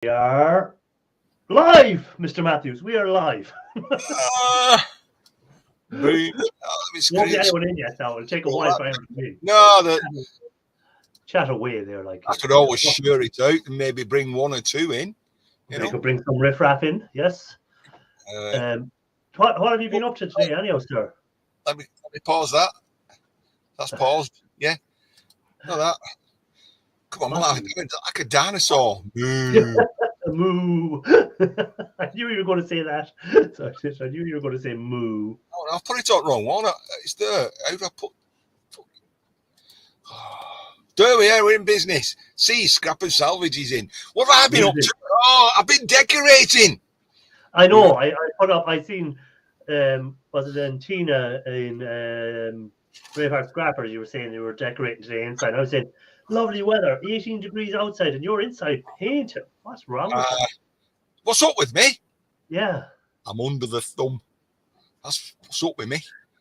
We are live, Mr. Matthews. We are live. Won't be anyone in yet now. It'll take a while for everyone to be. No, chat away there. Like I could always share it out and maybe bring one or two in. You could bring some riffraff in, yes. What have you been up to today, anyhow, sir? Let me pause that. That's paused. Yeah. No, that. Come on, like a dinosaur. Moo. I knew you were going to say that. I knew you were going to say moo. Oh, I've put it on wrong one. It's there. How do I put? There we are. We're in business. See, scrap and salvage is in. What have I been up to? Oh, I've been decorating. I know. I put up. I seen. Was it in Tina in Braveheart Scrappers? You were saying you were decorating today inside. I was saying, lovely weather, 18 degrees outside, and you're inside painting. What's wrong with that? What's up with me? Yeah. I'm under the thumb. That's what's up with me.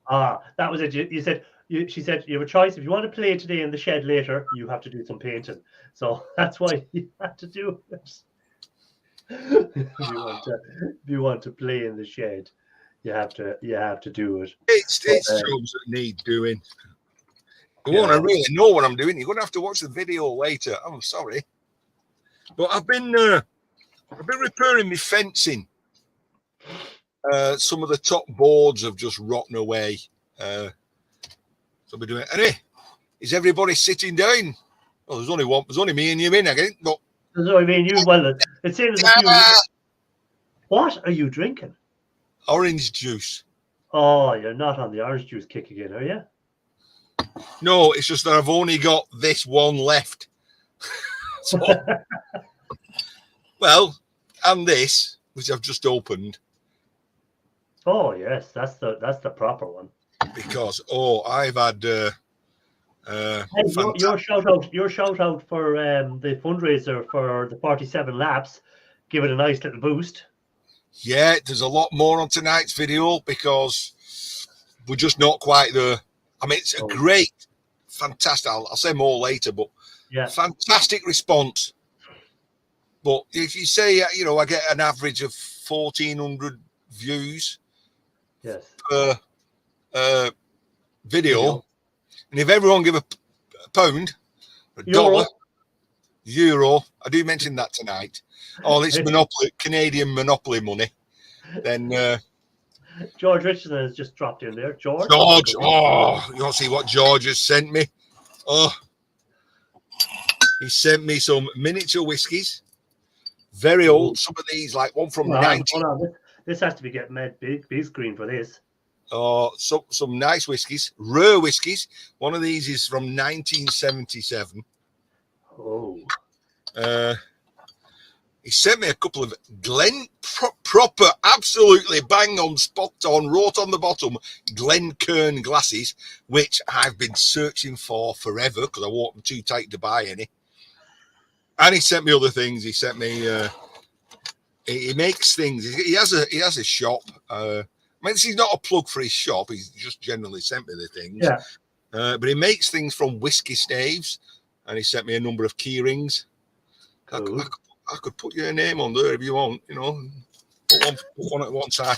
That was it. You said. She said you have a choice. If you want to play today in the shed later, you have to do some painting. So that's why you have to do it. If you want to play in the shed, you have to do it. It's jobs that need doing. You want to really know what I'm doing, you're going to have to watch the video later. I'm sorry, but I've been repairing my fencing. Some of the top boards have just rotten away. So we're doing it. Anyway, is everybody sitting down? Well, there's only me and you in again. But there's only me and you. Well, it's saying there's a few. What are you drinking? Orange juice. Oh, you're not on the orange juice kick again, are you? No, it's just that I've only got this one left. So, well, and this, which I've just opened. Oh yes, that's the proper one. Because I've had your shout out for the fundraiser for the 47 laps. Give it a nice little boost. Yeah, there's a lot more on tonight's video because we're just not quite there. I mean, it's a great, fantastic. I'll say more later, but fantastic response. But if you say, I get an average of 1,400 views per video, and if everyone give a pound, $1, euro, I do mention that tonight. Oh, it's monopoly, Canadian monopoly money. Then George Richardson has just dropped in there. George, you want to see what George has sent me? Oh, he sent me some miniature whiskies, very old. Some of these, like one from 19. Hold on. This has to be getting made big screen for this. Some nice whiskies, rare whiskies. One of these is from 1977. Oh. He sent me a couple of Glen proper, absolutely bang on, spot on, wrote on the bottom, Glencairn glasses, which I've been searching for forever because I wore them too tight to buy any. And he sent me other things. He sent me. He makes things. He has a shop. I mean, this is not a plug for his shop. He's just generally sent me the things. Yeah. But he makes things from whiskey staves, and he sent me a number of key rings. Cool. I could put your name on there if you want, put one at one side.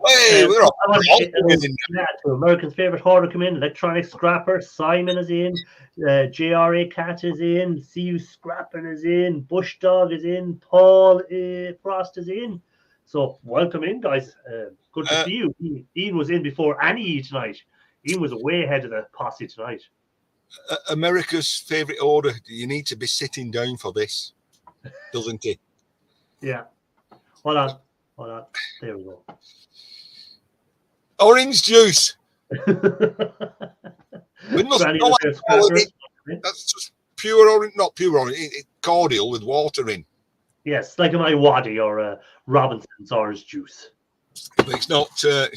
Hey, we're to American's favorite hoarder come in. Electronic Scrapper, Simon is in, JRA Cat is in, CU Scrapping is in, Bush Dog is in, Paul Frost is in. So welcome in, guys. Good to see you. Ian was in before Annie tonight. Ian was way ahead of the posse tonight. America's favorite order. You need to be sitting down for this, doesn't it? Yeah. Hold on. There we go. Orange juice. That's just pure orange, not pure orange. It's cordial with water in. Yes, like my Waddy or Robinson's orange juice. But it's not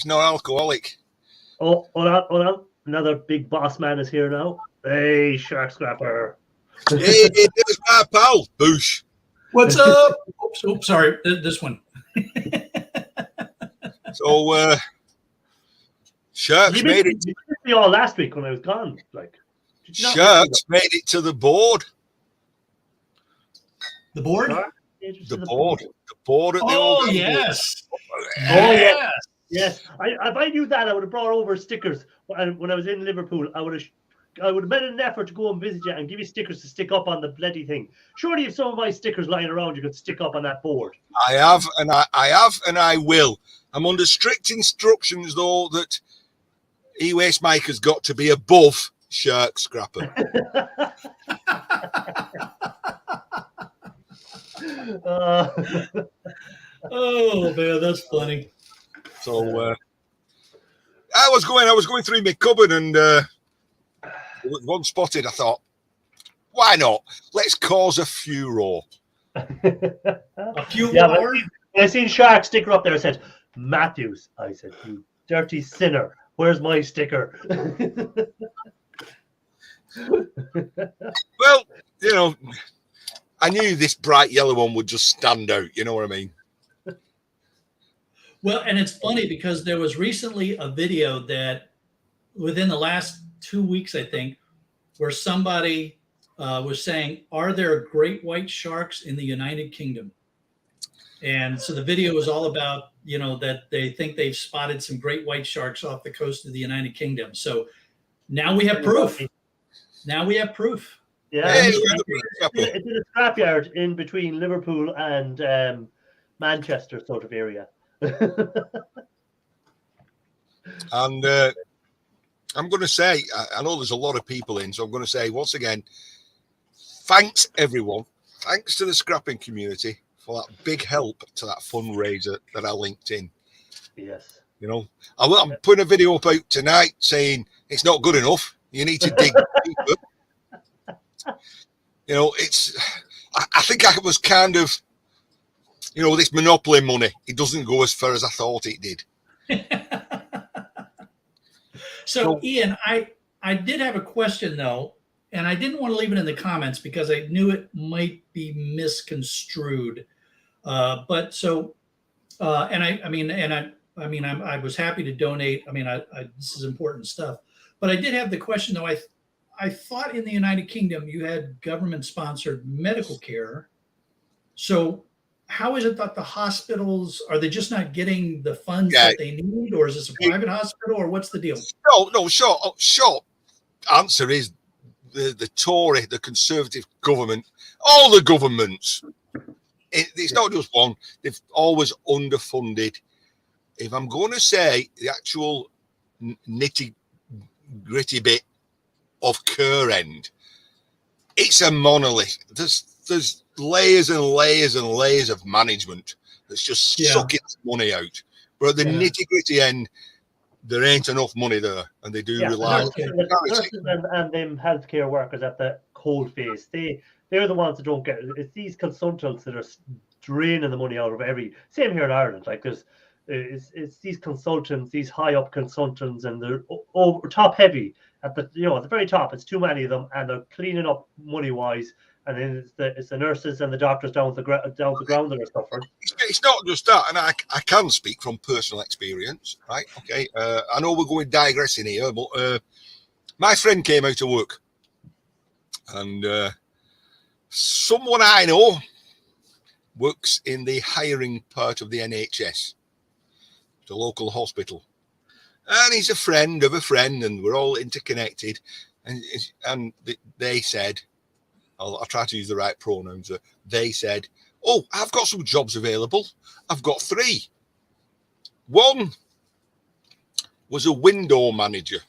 alcoholic. Oh, hold on. Another big boss man is here now. Hey, Shark Scrapper. Hey, there's my pal, Boosh. What's up? Oops, sorry. This one. So, Sharks made it. You missed me all last week when I was gone. Sharks made it to the board. The board? Dark Ages The to board at the Oh, old yes. yeah. Yes. Yes, if I knew that, I would have brought over stickers. When I was in Liverpool, I would have made an effort to go and visit you and give you stickers to stick up on the bloody thing. Surely, if some of my stickers lying around, you could stick up on that board. I have, and I will. I'm under strict instructions, though, that e-waste maker's got to be above shark scrapper. Oh man, that's funny. So I was going through my cupboard, and one spotted. I thought, why not? Let's cause a furore. A few Yeah, more. when I seen shark sticker up there, I said, Matthews. I said, you dirty sinner. Where's my sticker? Well, you know, I knew this bright yellow one would just stand out. You know what I mean? Well, and it's funny because there was recently a video that within the last 2 weeks, I think, where somebody was saying, are there great white sharks in the United Kingdom? And so the video was all about, you know, that they think they've spotted some great white sharks off the coast of the United Kingdom. So now we have proof. Now we have proof. Yeah, Hey, it's in a scrapyard in between Liverpool and Manchester sort of area. And I'm going to say, I know there's a lot of people in, so I'm going to say once again, thanks everyone. Thanks to the scrapping community for that big help to that fundraiser that I linked in. Yes. You know, I'm putting a video up out tonight saying it's not good enough. You need to dig deeper. You know, I think I was kind of, you know, this monopoly money, it doesn't go as far as I thought it did. So Ian, I did have a question though, and I didn't want to leave it in the comments because I knew it might be misconstrued. But so, and I was happy to donate. I mean, this is important stuff. But I did have the question though. I thought in the United Kingdom you had government-sponsored medical care. So how is it that the hospitals, are they just not getting the funds that they need, or is this a private hospital, or what's the deal? No, short answer is the Tory, the Conservative government, all the governments. It's not just one. They've always underfunded. If I'm going to say the actual nitty-gritty bit of care end, it's a monolith. There's layers and layers and layers of management that's just sucking money out. But at the nitty-gritty end, there ain't enough money there, and they do rely on nurses and them healthcare workers at the cold face. They're the ones that don't get it. It's these consultants that are draining the money out of same here in Ireland. Like it's these consultants, these high up consultants, and they're over top heavy at the at the very top. It's too many of them, and they're cleaning up money wise. And then it's the nurses and the doctors down the ground that are suffering. It's not just that, and I can speak from personal experience, right? Okay, I know we're going digressing here, but my friend came out of work, and someone I know works in the hiring part of the NHS, the local hospital, and he's a friend of a friend, and we're all interconnected, and they said, I'll try to use the right pronouns. They said, oh, I've got some jobs available. I've got 3. One was a window manager.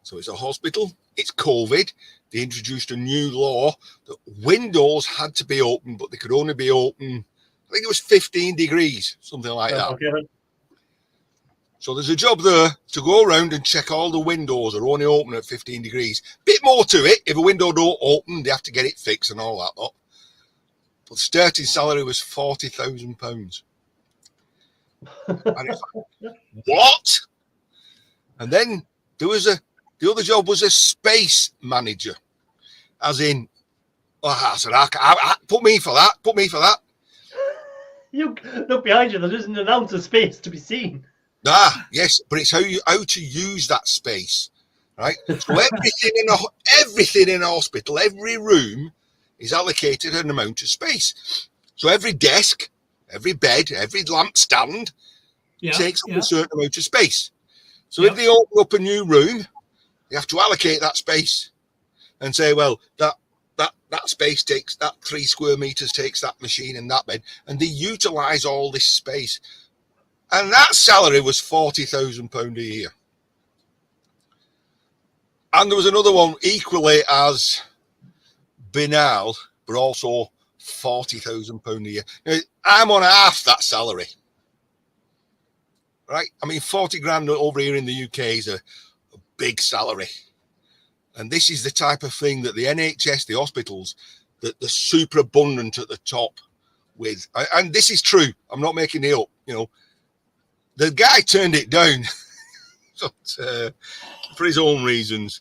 So it's a hospital. It's COVID. They introduced a new law that windows had to be open, but they could only be open, I think it was 15 degrees, something like that. Okay. So there's a job there to go around and check all the windows are only open at 15 degrees. Bit more to it. If a window don't open, they have to get it fixed and all that. But the starting salary was £40,000. And it's like, what? And then there was the other job was a space manager, as in, I said, put me for that. Put me for that. You look behind you. There isn't an ounce of space to be seen. Yes, but it's how to use that space, right? So everything in a hospital, every room is allocated an amount of space. So every desk, every bed, every lamp stand takes up a certain amount of space. So if they open up a new room, they have to allocate that space and say, well, that space takes that 3 square meters, takes that machine and that bed, and they utilize all this space. And that salary was £40,000 a year. And there was another one equally as banal, but also £40,000 a year. Now, I'm on half that salary, right? I mean, 40 grand over here in the UK is a big salary. And this is the type of thing that the NHS, the hospitals, that they're super abundant at the top with. And this is true. I'm not making it up. You know, the guy turned it down for his own reasons.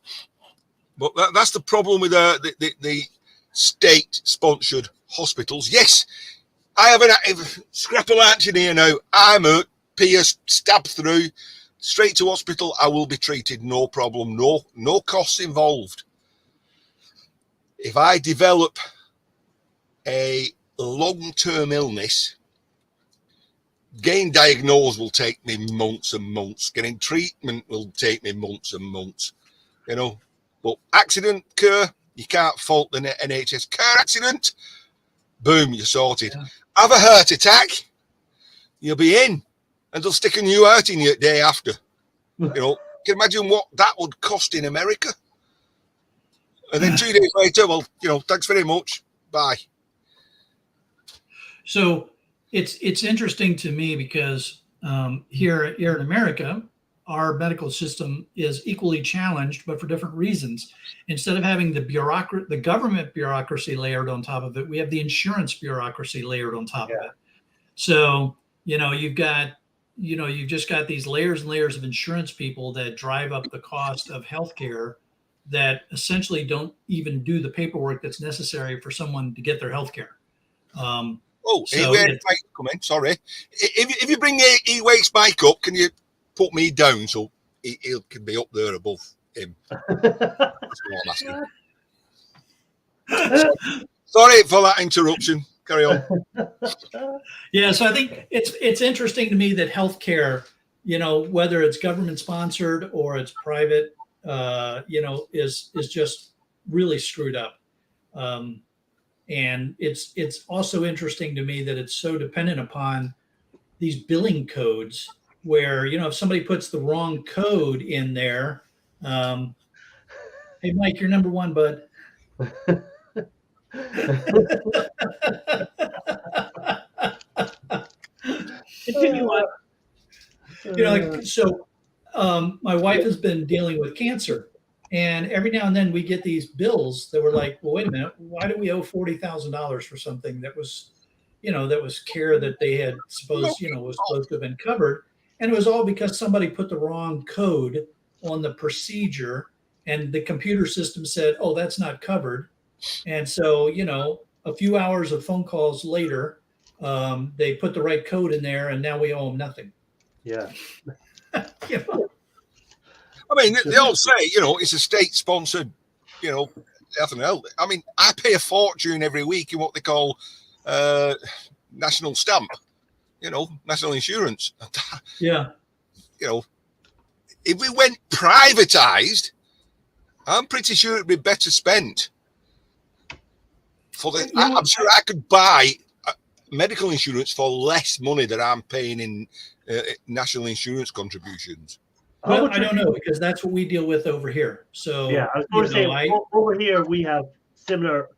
But that's the problem with the state-sponsored hospitals. Yes, I have a scrapple action here now. I'm a Pierce stab through. Straight to hospital, I will be treated, no problem, no costs involved. If I develop a long-term illness, getting diagnosed will take me months and months. Getting treatment will take me months and months, you know. But accident occur, you can't fault the NHS. Car accident, boom, you're sorted. Yeah. Have a heart attack, you'll be in. And they'll stick a new heart in you the day after. You know, can you imagine what that would cost in America? And then 2 days later, well, you know, thanks very much. Bye. So it's interesting to me because here in America, our medical system is equally challenged, but for different reasons. Instead of having the government bureaucracy layered on top of it, we have the insurance bureaucracy layered on top of it. So, you know, you've just got these layers and layers of insurance people that drive up the cost of healthcare that essentially don't even do the paperwork that's necessary for someone to get their healthcare. Come in. Sorry. If you bring E-Wake's mic up, can you put me down so he can be up there above him? That's what I'm asking. Sorry for that interruption. Carry on. Yeah, so I think it's interesting to me that healthcare, you know, whether it's government sponsored or it's private, you know, is just really screwed up. And it's also interesting to me that it's so dependent upon these billing codes where, you know, if somebody puts the wrong code in there, hey, Mike, you're number one, bud. Continue on. You know, like, so my wife has been dealing with cancer, and every now and then we get these bills that were like, well, wait a minute, why do we owe $40,000 for something that was, you know, that was care that they had supposed to have been covered, and it was all because somebody put the wrong code on the procedure, and the computer system said, oh, that's not covered. And so, you know, a few hours of phone calls later, they put the right code in there, and now we owe them nothing. Yeah. You know? I mean, they all say, you know, it's a state-sponsored, you know, nothing else. I mean, I pay a fortune every week in what they call national stamp, you know, national insurance. Yeah. You know, if we went privatized, I'm pretty sure it'd be better spent. I'm sure I could buy medical insurance for less money than I'm paying in national insurance contributions. Well, I don't know, because that's what we deal with over here. So yeah, I was going to say, over here we have similar.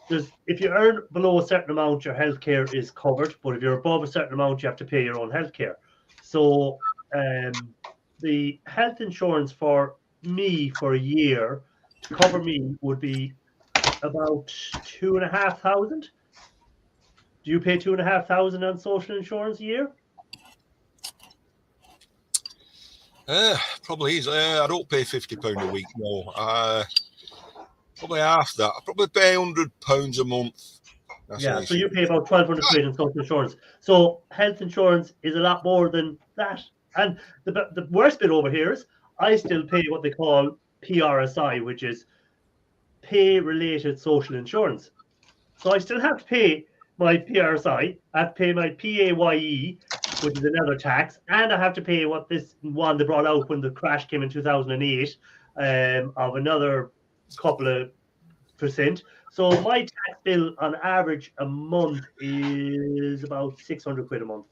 If you earn below a certain amount, your healthcare is covered, but if you're above a certain amount, you have to pay your own healthcare. So the health insurance for me for a year to cover me would be about $2,500. Do you pay $2,500 on social insurance a year? Probably is. I don't pay £50 a week. No, probably half that. I probably pay £100 a month. Yeah, so you pay about £1,200 in social insurance. So health insurance is a lot more than that. And the worst bit over here is I still pay what they call PRSI, which is pay-related social insurance. So I still have to pay my PRSI, I have to pay my PAYE, which is another tax, and I have to pay what this one they brought out when the crash came in 2008 of another couple of %. So my tax bill on average a month is about 600 quid a month.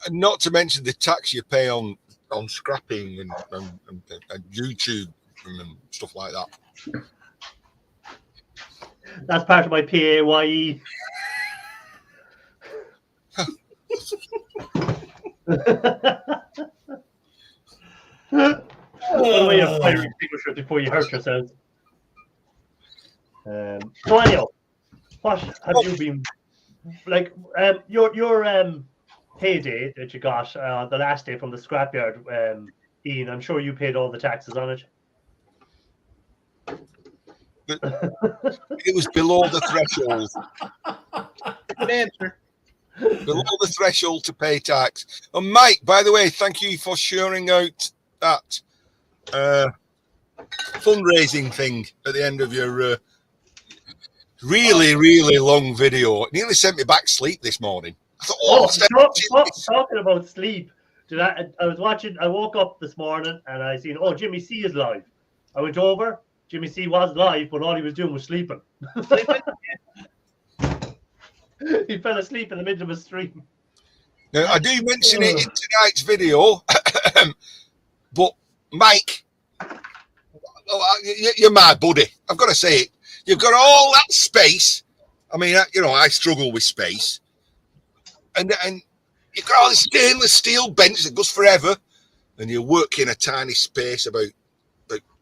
Not to mention the tax you pay on scrapping and YouTube and stuff like that. That's part of my PAYE. Way of fire extinguisher before you hurt yourselves. So anyhow, what have you been like? Your payday that you got the last day from the scrapyard, Ian. I'm sure you paid all the taxes on it. It was below the threshold. Good answer. Below the threshold to pay tax. And Mike, by the way, thank you for sharing out that fundraising thing at the end of your really long video. It nearly sent me back to sleep this morning. I thought, talking about sleep. I woke up this morning and I seen, Jimmy C is live. I went over. Jimmy C was live, but all he was doing was sleeping. He fell asleep in the middle of a stream. Now, I do mention it in tonight's video, but Mike, you're my buddy. I've got to say it. You've got all that space. I mean, I struggle with space. And you've got all this stainless steel bench that goes forever, and you work in a tiny space about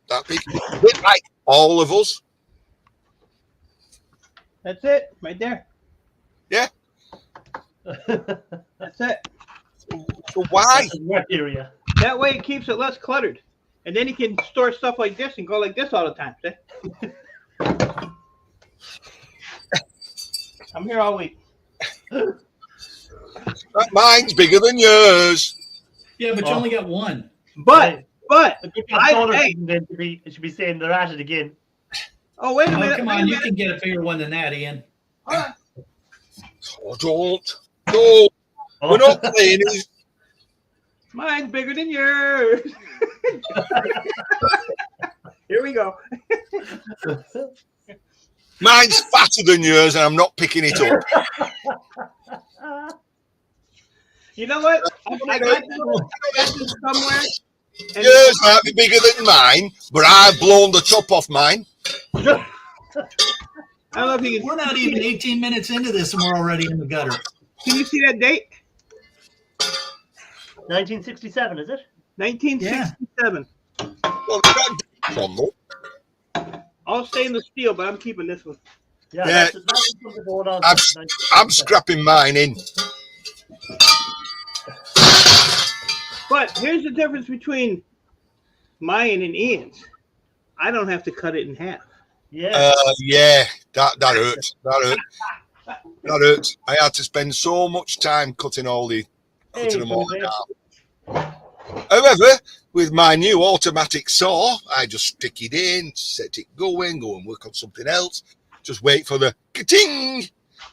that big, a bit like all of us. That's it, right there. Yeah. That's it. So why? Area. That way it keeps it less cluttered. And then you can store stuff like this and go like this all the time. See? I'm here all week. Mine's bigger than yours. Yeah, but you only got one. But it should be saying they're at it again. Oh, wait a minute. Come on, you can get a bigger one than that, Ian. Oh, don't. No. We're not playing. Mine's bigger than yours. Here we go. Mine's fatter than yours, and I'm not picking it up. You know what? I got this somewhere. Yours might be bigger than mine, but I've blown the top off mine. I don't know if you can. We're not even 18 minutes into this, and we're already in the gutter. Can you see that date? 1967, is it? 1967. Well, that's from though. All stainless steel, but I'm keeping this one. Yeah. That's something going on. I'm scrapping mine in. But here's the difference between mine and Ian's. I don't have to cut it in half. Yeah. Yeah, that hurts. That hurts. I had to spend so much time cutting them all down. However, with my new automatic saw, I just stick it in, set it going, go and work on something else. Just wait for the ka-ting.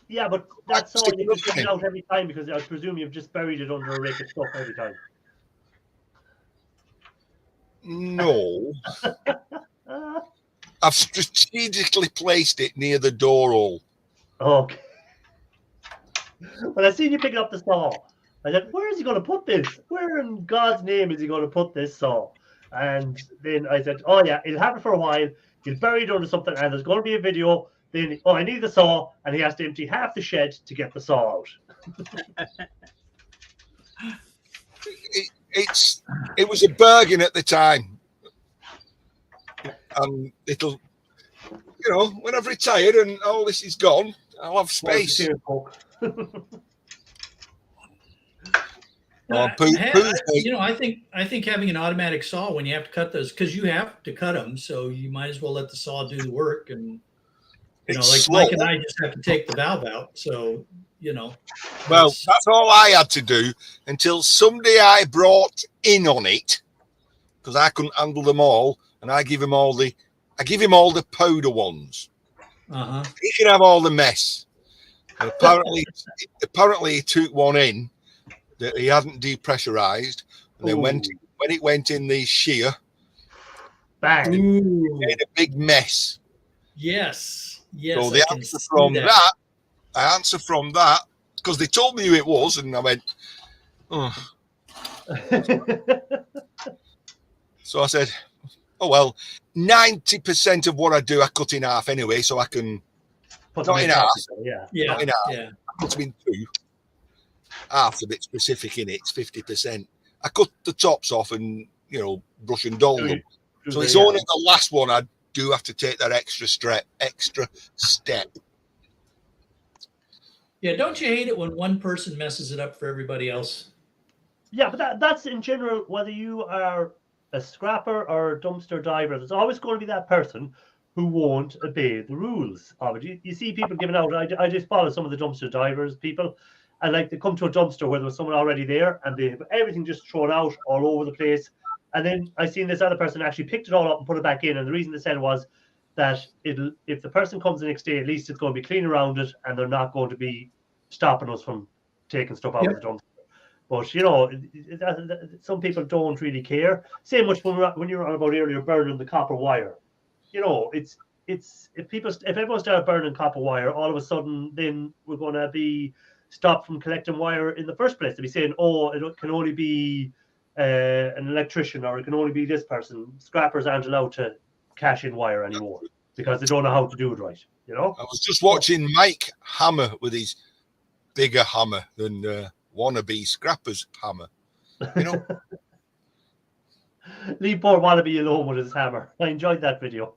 Yeah, but that saw you can take it out every time because I presume you've just buried it under a rake of stuff every time. No. I've strategically placed it near the door hole. Okay. When I seen you picking up the saw, I said, where is he going to put this? Where in God's name is he going to put this saw? And then I said, oh yeah, it'll happen for a while. He'll bury it under something and there's going to be a video. Then, I need the saw. And he has to empty half the shed to get the saw out. It was a bargain at the time. And it'll, when I've retired and all this is gone, I'll have space. I think having an automatic saw when you have to cut those, because you have to cut them, so you might as well let the saw do the work. And like slow. Mike and I just have to take the valve out. So well, that's all I had to do until somebody I brought in on it, because I couldn't handle them all, and I give him all the powder ones. He can have all the mess. And apparently he took one in that he hadn't depressurized, and then when it went in the shear, bang, it made a big mess. Yes. So the answer from that, because they told me who it was, and I went, oh. So I said, oh well, 90% of what I do I cut in half anyway, so I can not in half. Not in half. I cut them in two. Half's a bit specific in it, it's 50%. I cut the tops off and brush and dull them. So it's only the last one I do have to take that extra step. Yeah, don't you hate it when one person messes it up for everybody else? Yeah, but that's in general, whether you are a scrapper or a dumpster diver, there's always going to be that person who won't obey the rules of it. You see people giving out, I just follow some of the dumpster divers people, and like they come to a dumpster where there was someone already there and they have everything just thrown out all over the place. And then I seen this other person actually picked it all up and put it back in. And the reason they said was that if the person comes the next day, at least it's going to be clean around it and they're not going to be stopping us from taking stuff out of the dumpster. But some people don't really care. Same much when you were on about earlier burning the copper wire. It's if everyone started burning copper wire, all of a sudden then we're going to be stopped from collecting wire in the first place. To be saying, oh, it can only be an electrician, or it can only be this person. Scrappers aren't allowed to cash in wire anymore because they don't know how to do it right. I was just watching Mike hammer with his bigger hammer than wannabe scrappers hammer. Leave poor wannabe alone with his hammer. I enjoyed that video.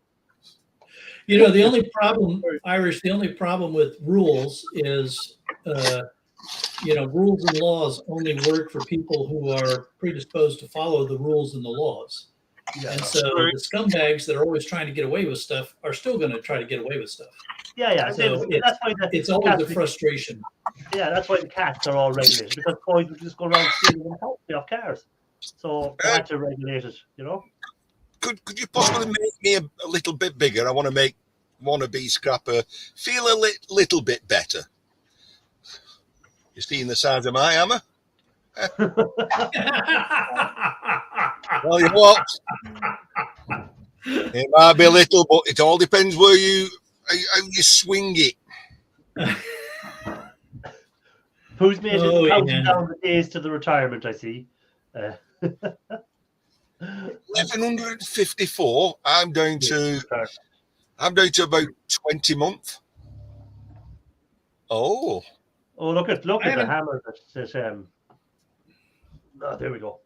The only problem, Irish, with rules is, rules and laws only work for people who are predisposed to follow the rules and the laws. Yeah, and so the scumbags that are always trying to get away with stuff are still going to try to get away with stuff. Yeah. So that's why it's always a frustration. Yeah, that's why the cats are all regulated, because boys would just go around stealing them off cars. So they had to regulate it, Could you possibly make me a little bit bigger? I want to make wannabe scrapper feel a little bit better. You seeing the size of my hammer? Well, you what? It might be a little, but it all depends how you swing it. Who's made it counting down the days to the retirement? I see. 1154. I'm down to about 20 months. Oh, look at the hammer that oh, there we go.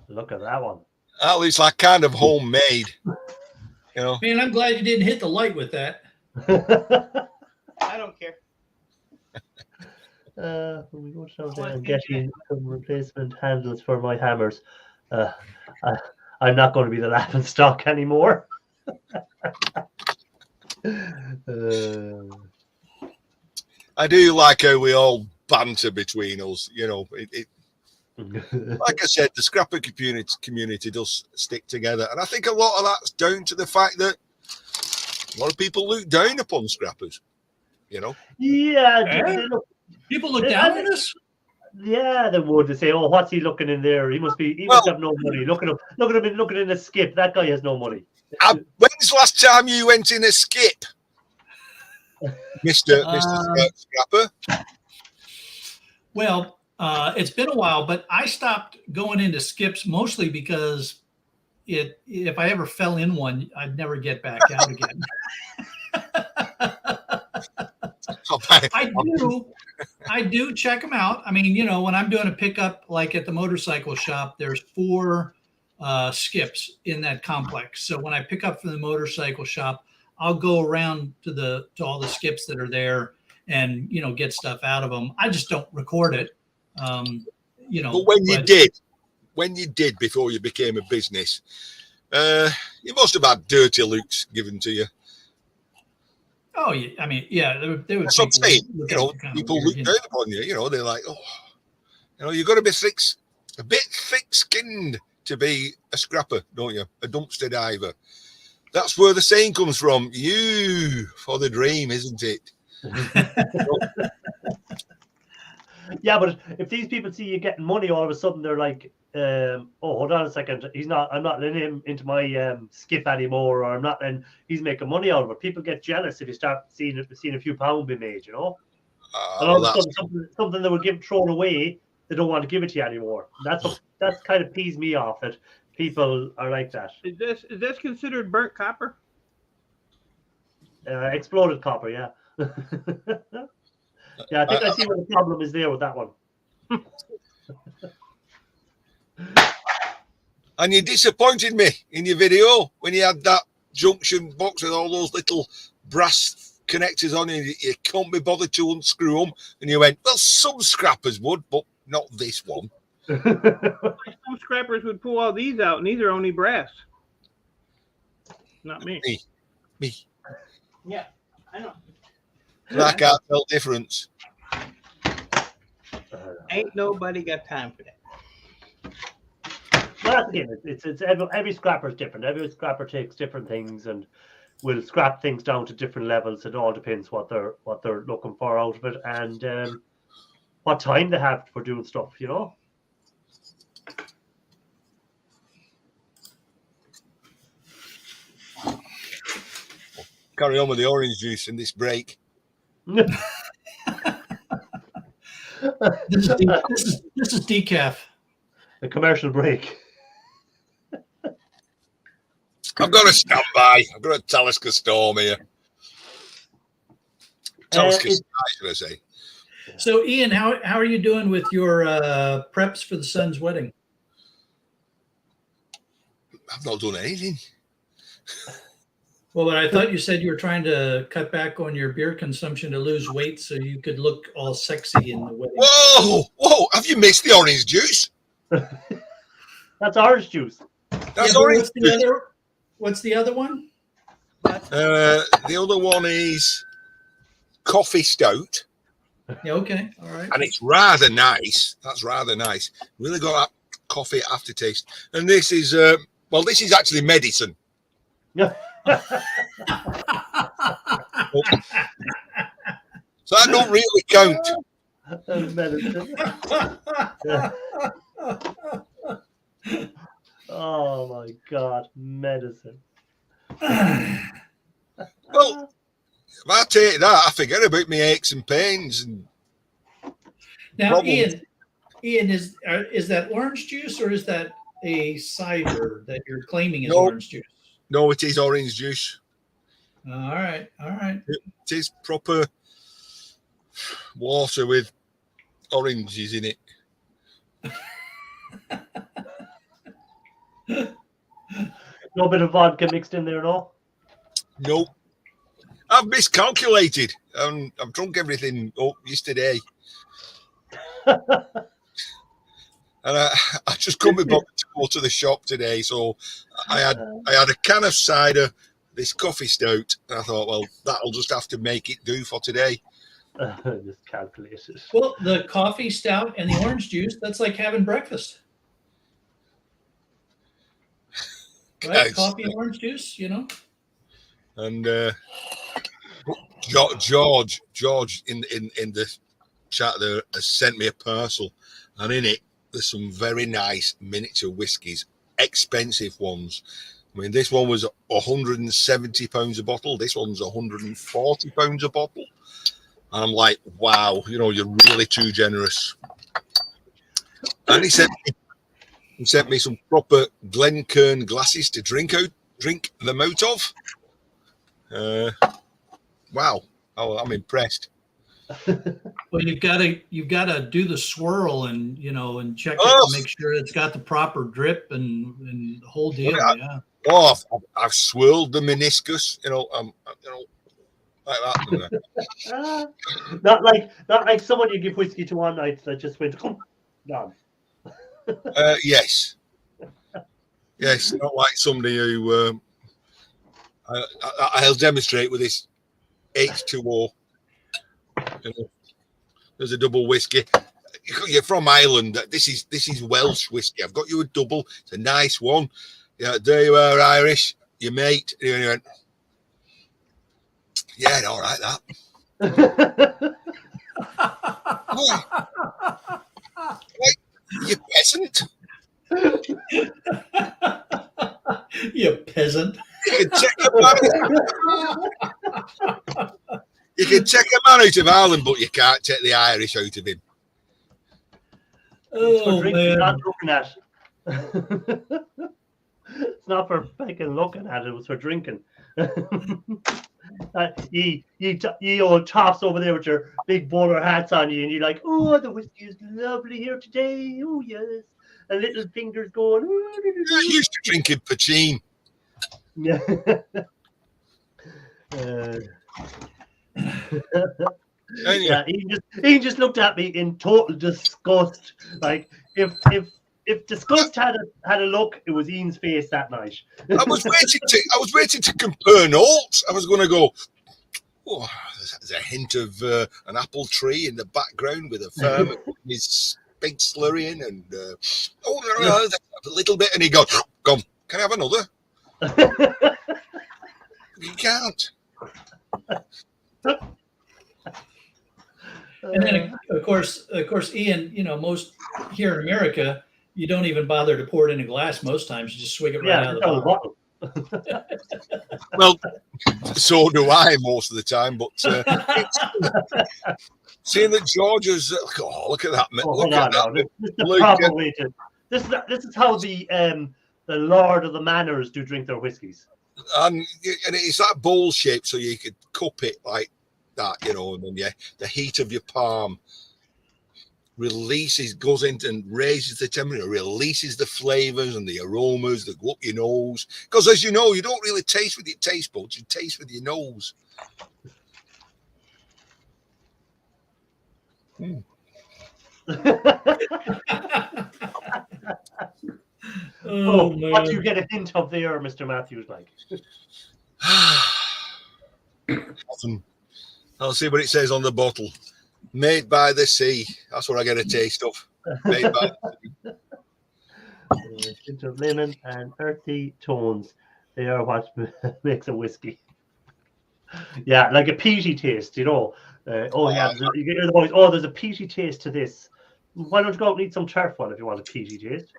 Look at that one. That looks like kind of homemade. Man, I'm glad you didn't hit the light with that. I don't care. We go down and getting some replacement handles for my hammers. I'm not going to be the laughing stock anymore. I do like how we all banter between us. Like I said, the scrapper community does stick together, and I think a lot of that's down to the fact that a lot of people look down upon scrappers. Yeah, people look down on us. Yeah, they would. They say, "Oh, what's he looking in there? He must have no money. Look at him looking in a skip. That guy has no money." When's the last time you went in a skip, Mr. Scrapper? Well, it's been a while, but I stopped going into skips mostly because if I ever fell in one, I'd never get back out again. I do check them out. I mean, when I'm doing a pickup, like at the motorcycle shop, there's 4 skips in that complex. So when I pick up from the motorcycle shop, I'll go around to all the skips that are there and, get stuff out of them. I just don't record it. But when you did before you became a business, you must have had dirty looks given to you. Oh, yeah. I mean, yeah, there was. That's what I'm saying. People look down upon you. They're like, oh, you've got to be a bit thick-skinned to be a scrapper, don't you? A dumpster diver. That's where the saying comes from. You for the dream, isn't it? Yeah, but if these people see you getting money, all of a sudden they're like, "Oh, hold on a second. I'm not letting him into my skip anymore, or I'm not letting. He's making money out of it." People get jealous if you start seeing a few pounds be made, you know. And all Well, of a sudden, something that would thrown away, they don't want to give it to you anymore. That's kind of pees me off that people are like that. Is this considered burnt copper? Exploded copper, yeah. Yeah, I think I see what the problem is there with that one. And you disappointed me in your video when you had that junction box with all those little brass connectors on it. You can't be bothered to unscrew them. And you went, well, some scrappers would, but not this one. Some scrappers would pull all these out, and these are only brass. Not me. Me. Yeah, I know. I can't tell difference. Ain't nobody got time for that. Well, again, it's every scrapper is different. Every scrapper takes different things and will scrap things down to different levels. It all depends what they're looking for out of it and what time they have for doing stuff, you know. Carry on with the orange juice in this break. This is decaf. A commercial break. I've got a standby. I've got a Talisker Storm here. Talisker Sky, should I say. So, Ian, how are you doing with your preps for the son's wedding? I've not done anything. Well, but I thought you said you were trying to cut back on your beer consumption to lose weight so you could look all sexy in the wedding. Whoa! Have you missed the orange juice? That's orange juice. That's orange juice. What's the other one? The other one is coffee stout. Yeah, okay, all right. And it's rather nice. That's rather nice. Really got that coffee aftertaste. And this is this is actually medicine. Yeah. So that don't really count. Medicine. Oh my God, medicine. Well, if I take that, I forget about my aches and pains and now, problems. Ian, is that orange juice or is that a cider that you're claiming is orange juice? No, it is orange juice. All right. It is proper water with oranges in it. No bit of vodka mixed in there, no? Nope. I've miscalculated. I've drunk everything up yesterday. And I just couldn't be bothered to go to the shop today, so I had a can of cider, this coffee stout, and I thought, well, that'll just have to make it do for today. Just calculated. Well, the coffee stout and the orange juice, that's like having breakfast. Right? Coffee and orange juice, you know? And George in the chat there has sent me a parcel, and in it there's some very nice miniature whiskies, expensive ones. I mean, this one was £170 a bottle. This one's £140 a bottle. And I'm like, wow, you're really too generous. And he sent me some proper Glencairn glasses to drink them out of. Wow, I'm impressed. Well, you've got to do the swirl and check it to make sure it's got the proper drip and the whole deal. Yeah. Oh, I've swirled the meniscus, like that. Not like someone you give whiskey to one night that just went down. Yes, not like somebody who I'll demonstrate with this H2O. There's a double whiskey. You're from Ireland. This is Welsh whiskey. I've got you a double. It's a nice one. Yeah, there you are, Irish. your mate. And he went, yeah, all right, that. Like, you peasant. You peasant. You can take a man out of Ireland, but you can't take the Irish out of him. Oh, man. Not looking at. It's not for fucking looking at it. It was for drinking. You old tops over there with your big bowler hats on you, and you're like, oh, the whiskey is lovely here today. Oh, yes. And little fingers going. You're used to drinking poutine. Yeah. Yeah, he just looked at me in total disgust. Like if disgust had a look, it was Ian's face that night. I was waiting to compare notes. I was going to go, oh, there's a hint of an apple tree in the background with a farmer putting his big slurry in, and a little bit, and he goes, "Come, can I have another?" You can't. And then, of course, Ian, most here in America, you don't even bother to pour it in a glass most times. You just swig it right out of the bottle. Well, so do I most of the time, but seeing that George is, look at that. Hold on now. This is the proper way to. This is how the Lord of the Manors do drink their whiskies. And it's that bowl shape, so you could cup it like that, and then the heat of your palm goes into and raises the temperature, releases the flavors and the aromas that go up your nose. Because as you know, you don't really taste with your taste buds, you taste with your nose. Man. What do you get a hint of there, Mr. Matthews? Like, I'll see what it says on the bottle. Made by the sea. That's what I get a taste of. Made by the sea. Hint of lemon and earthy tones. They are what makes a whiskey. Yeah, like a peaty taste, you get the boys. Oh, there's a peaty taste to this. Why don't you go out and eat some turf one if you want a peaty taste?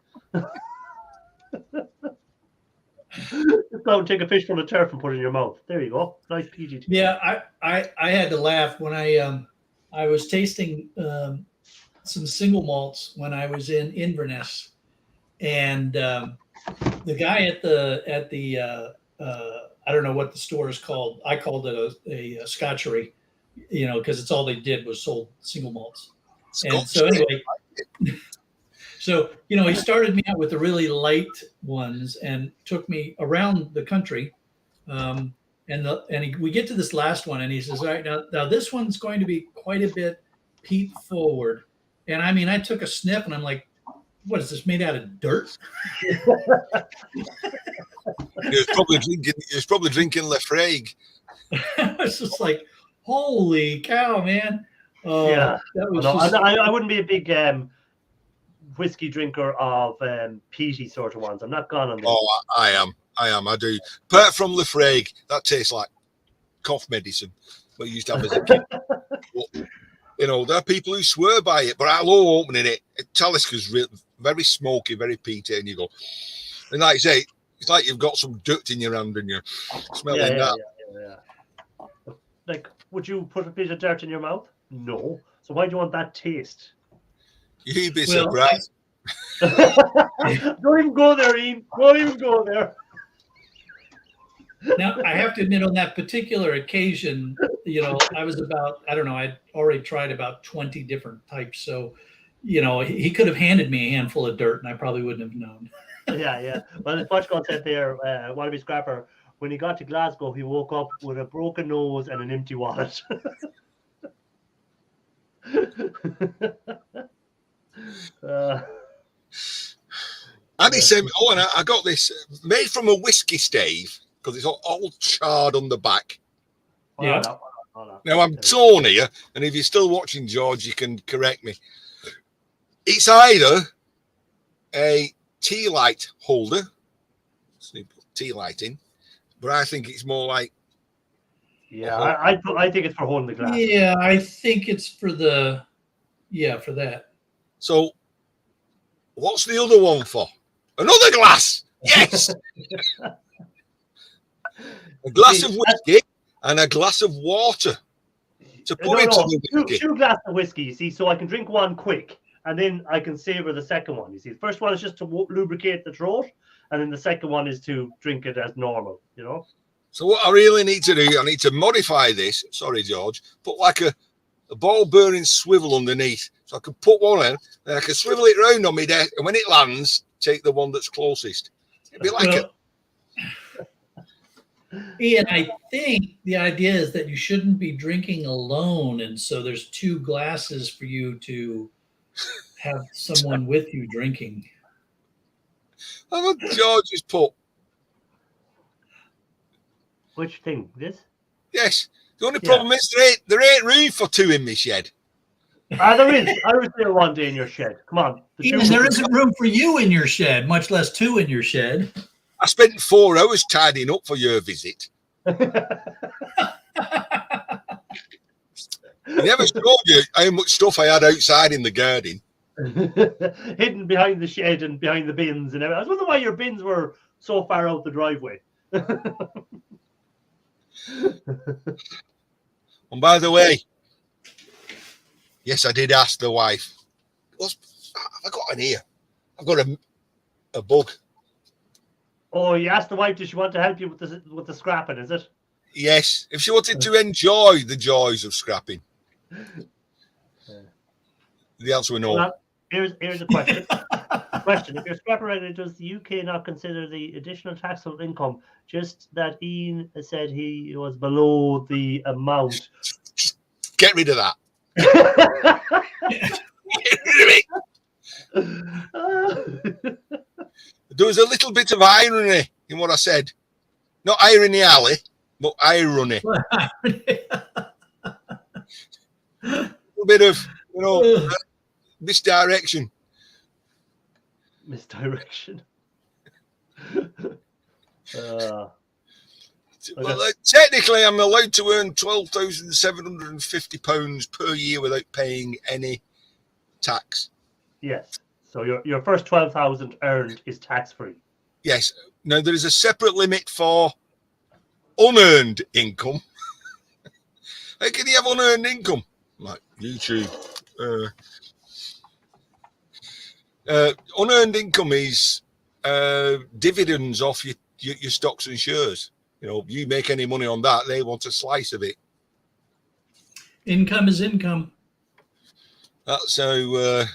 Just go and take a fishful of turf and put it in your mouth. There you go. Nice peaty taste. Yeah, I had to laugh when I was tasting some single malts when I was in Inverness, and the guy at the I don't know what the store is called. I called it a scotchery, because it's all they did was sold single malts. And so anyway, so he started me out with the really light ones and took me around the country. We get to this last one, and he says, "All right, now this one's going to be quite a bit peat forward." And I mean, I took a sniff, and I'm like, "What is this made out of dirt?" He was probably drinking Lefraigue. I was just like, "Holy cow, man!" Yeah, that was I wouldn't be a big whiskey drinker of peaty sort of ones. I'm not gone on this. Oh, I am. I do. Apart from Lefraigue, that tastes like cough medicine. What you used to have as a kid. But, there are people who swear by it, but I love opening it. Taliska's very smoky, very peaty, and you go, and like you say, it's like you've got some dirt in your hand and you're smelling that. Yeah. Like, would you put a bit of dirt in your mouth? No. So why do you want that taste? You'd be surprised. Don't even go there, Ian. Don't even go there. Now, I have to admit, on that particular occasion, I was about, I don't know, I'd already tried about 20 different types. So, he could have handed me a handful of dirt and I probably wouldn't have known. Yeah. Well, as Butchcott said there, Wannabe Scrapper, when he got to Glasgow, he woke up with a broken nose and an empty wallet. And he said, and I got this made from a whiskey stave because it's all charred on the back. Yeah. Now I'm torn here, and if you're still watching, George, you can correct me. It's either a tea light holder, so you put tea light in, but I think it's more like. Yeah, I think it's for holding the glass. Yeah, I think it's for the, for that. So, what's the other one for? Another glass. Yes. A glass of whiskey and a glass of water to put into the whiskey. Two glasses of whiskey, you see, so I can drink one quick, and then I can savor the second one. You see, the first one is just to lubricate the throat, and then the second one is to drink it as normal, you know. So what I really need to do, I need to modify this. Sorry, George. Put like a ball bearing swivel underneath, so I can put one in, then I can swivel it round on me desk, and when it lands, take the one that's closest. It'd be like Ian, I think the idea is that you shouldn't be drinking alone, and so there's two glasses for you to have someone with you drinking. How about George's put? Which thing? This? Yes. The only problem is there ain't room for two in my shed. There is. I was there one day in your shed. Come on. Ian, there isn't room for you in your shed, much less two in your shed. I spent 4 hours tidying up for your visit. I never showed you how much stuff I had outside in the garden. Hidden behind the shed and behind the bins and everything. I was wondering why your bins were so far out the driveway. And by the way, yes, I did ask the wife. Have I got an ear? I've got a bug. Oh, you asked the wife, does she want to help you with the scrapping, is it? Yes, if she wanted to enjoy the joys of scrapping. The answer was no. Well, here's a question. If you're scrapper regulator, does the UK not consider the additional taxable income just that Ian said he was below the amount? Get rid of that. Get rid of it. There was a little bit of irony in what I said. Not irony alley, but irony. A little bit of, misdirection. Misdirection. Well, technically, I'm allowed to earn £12,750 per year without paying any tax. Yes. So your first 12,000 earned is tax free. Yes. Now there is a separate limit for unearned income. How can you have unearned income? Like YouTube. Unearned income is dividends off your stocks and shares. You make any money on that, they want a slice of it. Income is income. That's how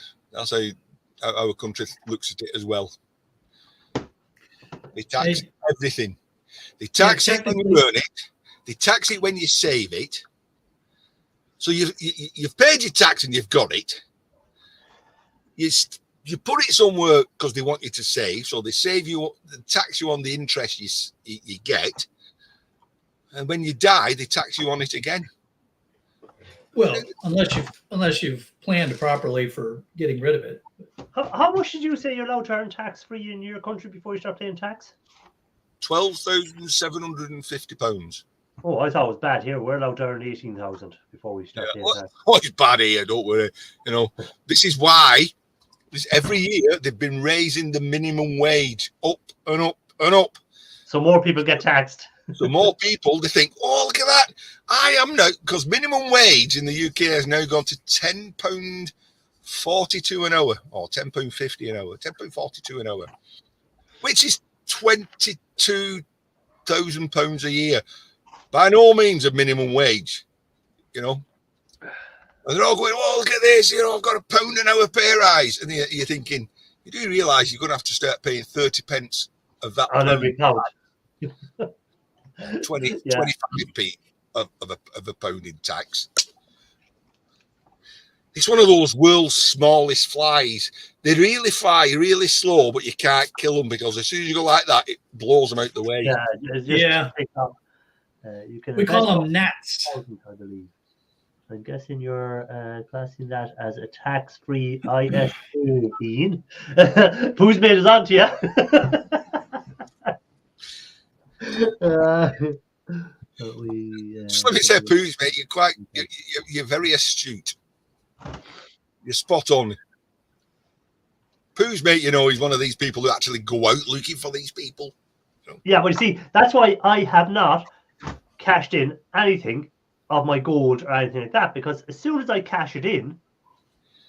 our country looks at it as well. They tax everything. They tax it when you earn it. They tax it when you save it. So you've paid your tax and you've got it. You put it somewhere because they want you to save. So they tax you on the interest you get. And when you die, they tax you on it again. Well, unless you've planned properly for getting rid of it. How much did you say you're allowed to earn tax free in your country before you start paying tax? £12,750. Oh, I thought it was bad here. We're allowed to earn 18,000 before we start paying tax. Oh, it's bad here. Don't worry. This is why every year they've been raising the minimum wage up and up and up. So more people get taxed. So more people, they think, oh, look at that. I am now, because minimum wage in the UK has now gone to £10.42 an hour, or £10.50 an hour, £10.42 an hour, which is £22,000 a year. By no means a minimum wage, And they're all going, oh, look at this, I've got £1 an hour pay rise. And you're thinking, you do realise you're going to have to start paying 30 pence of that. On every pound. 25p of a pound in tax. It's one of those world's smallest flies. They really fly really slow, but you can't kill them because as soon as you go like that, it blows them out the way. We call them gnats. I believe. I'm guessing you're classing that as a tax-free ISA, Ian. Who's made us on to you? Just let me say, Poos, mate, you're very astute. You're spot on. Poos, mate, he's one of these people who actually go out looking for these people. Yeah, well, you see, that's why I have not cashed in anything of my gold or anything like that, because as soon as I cash it in,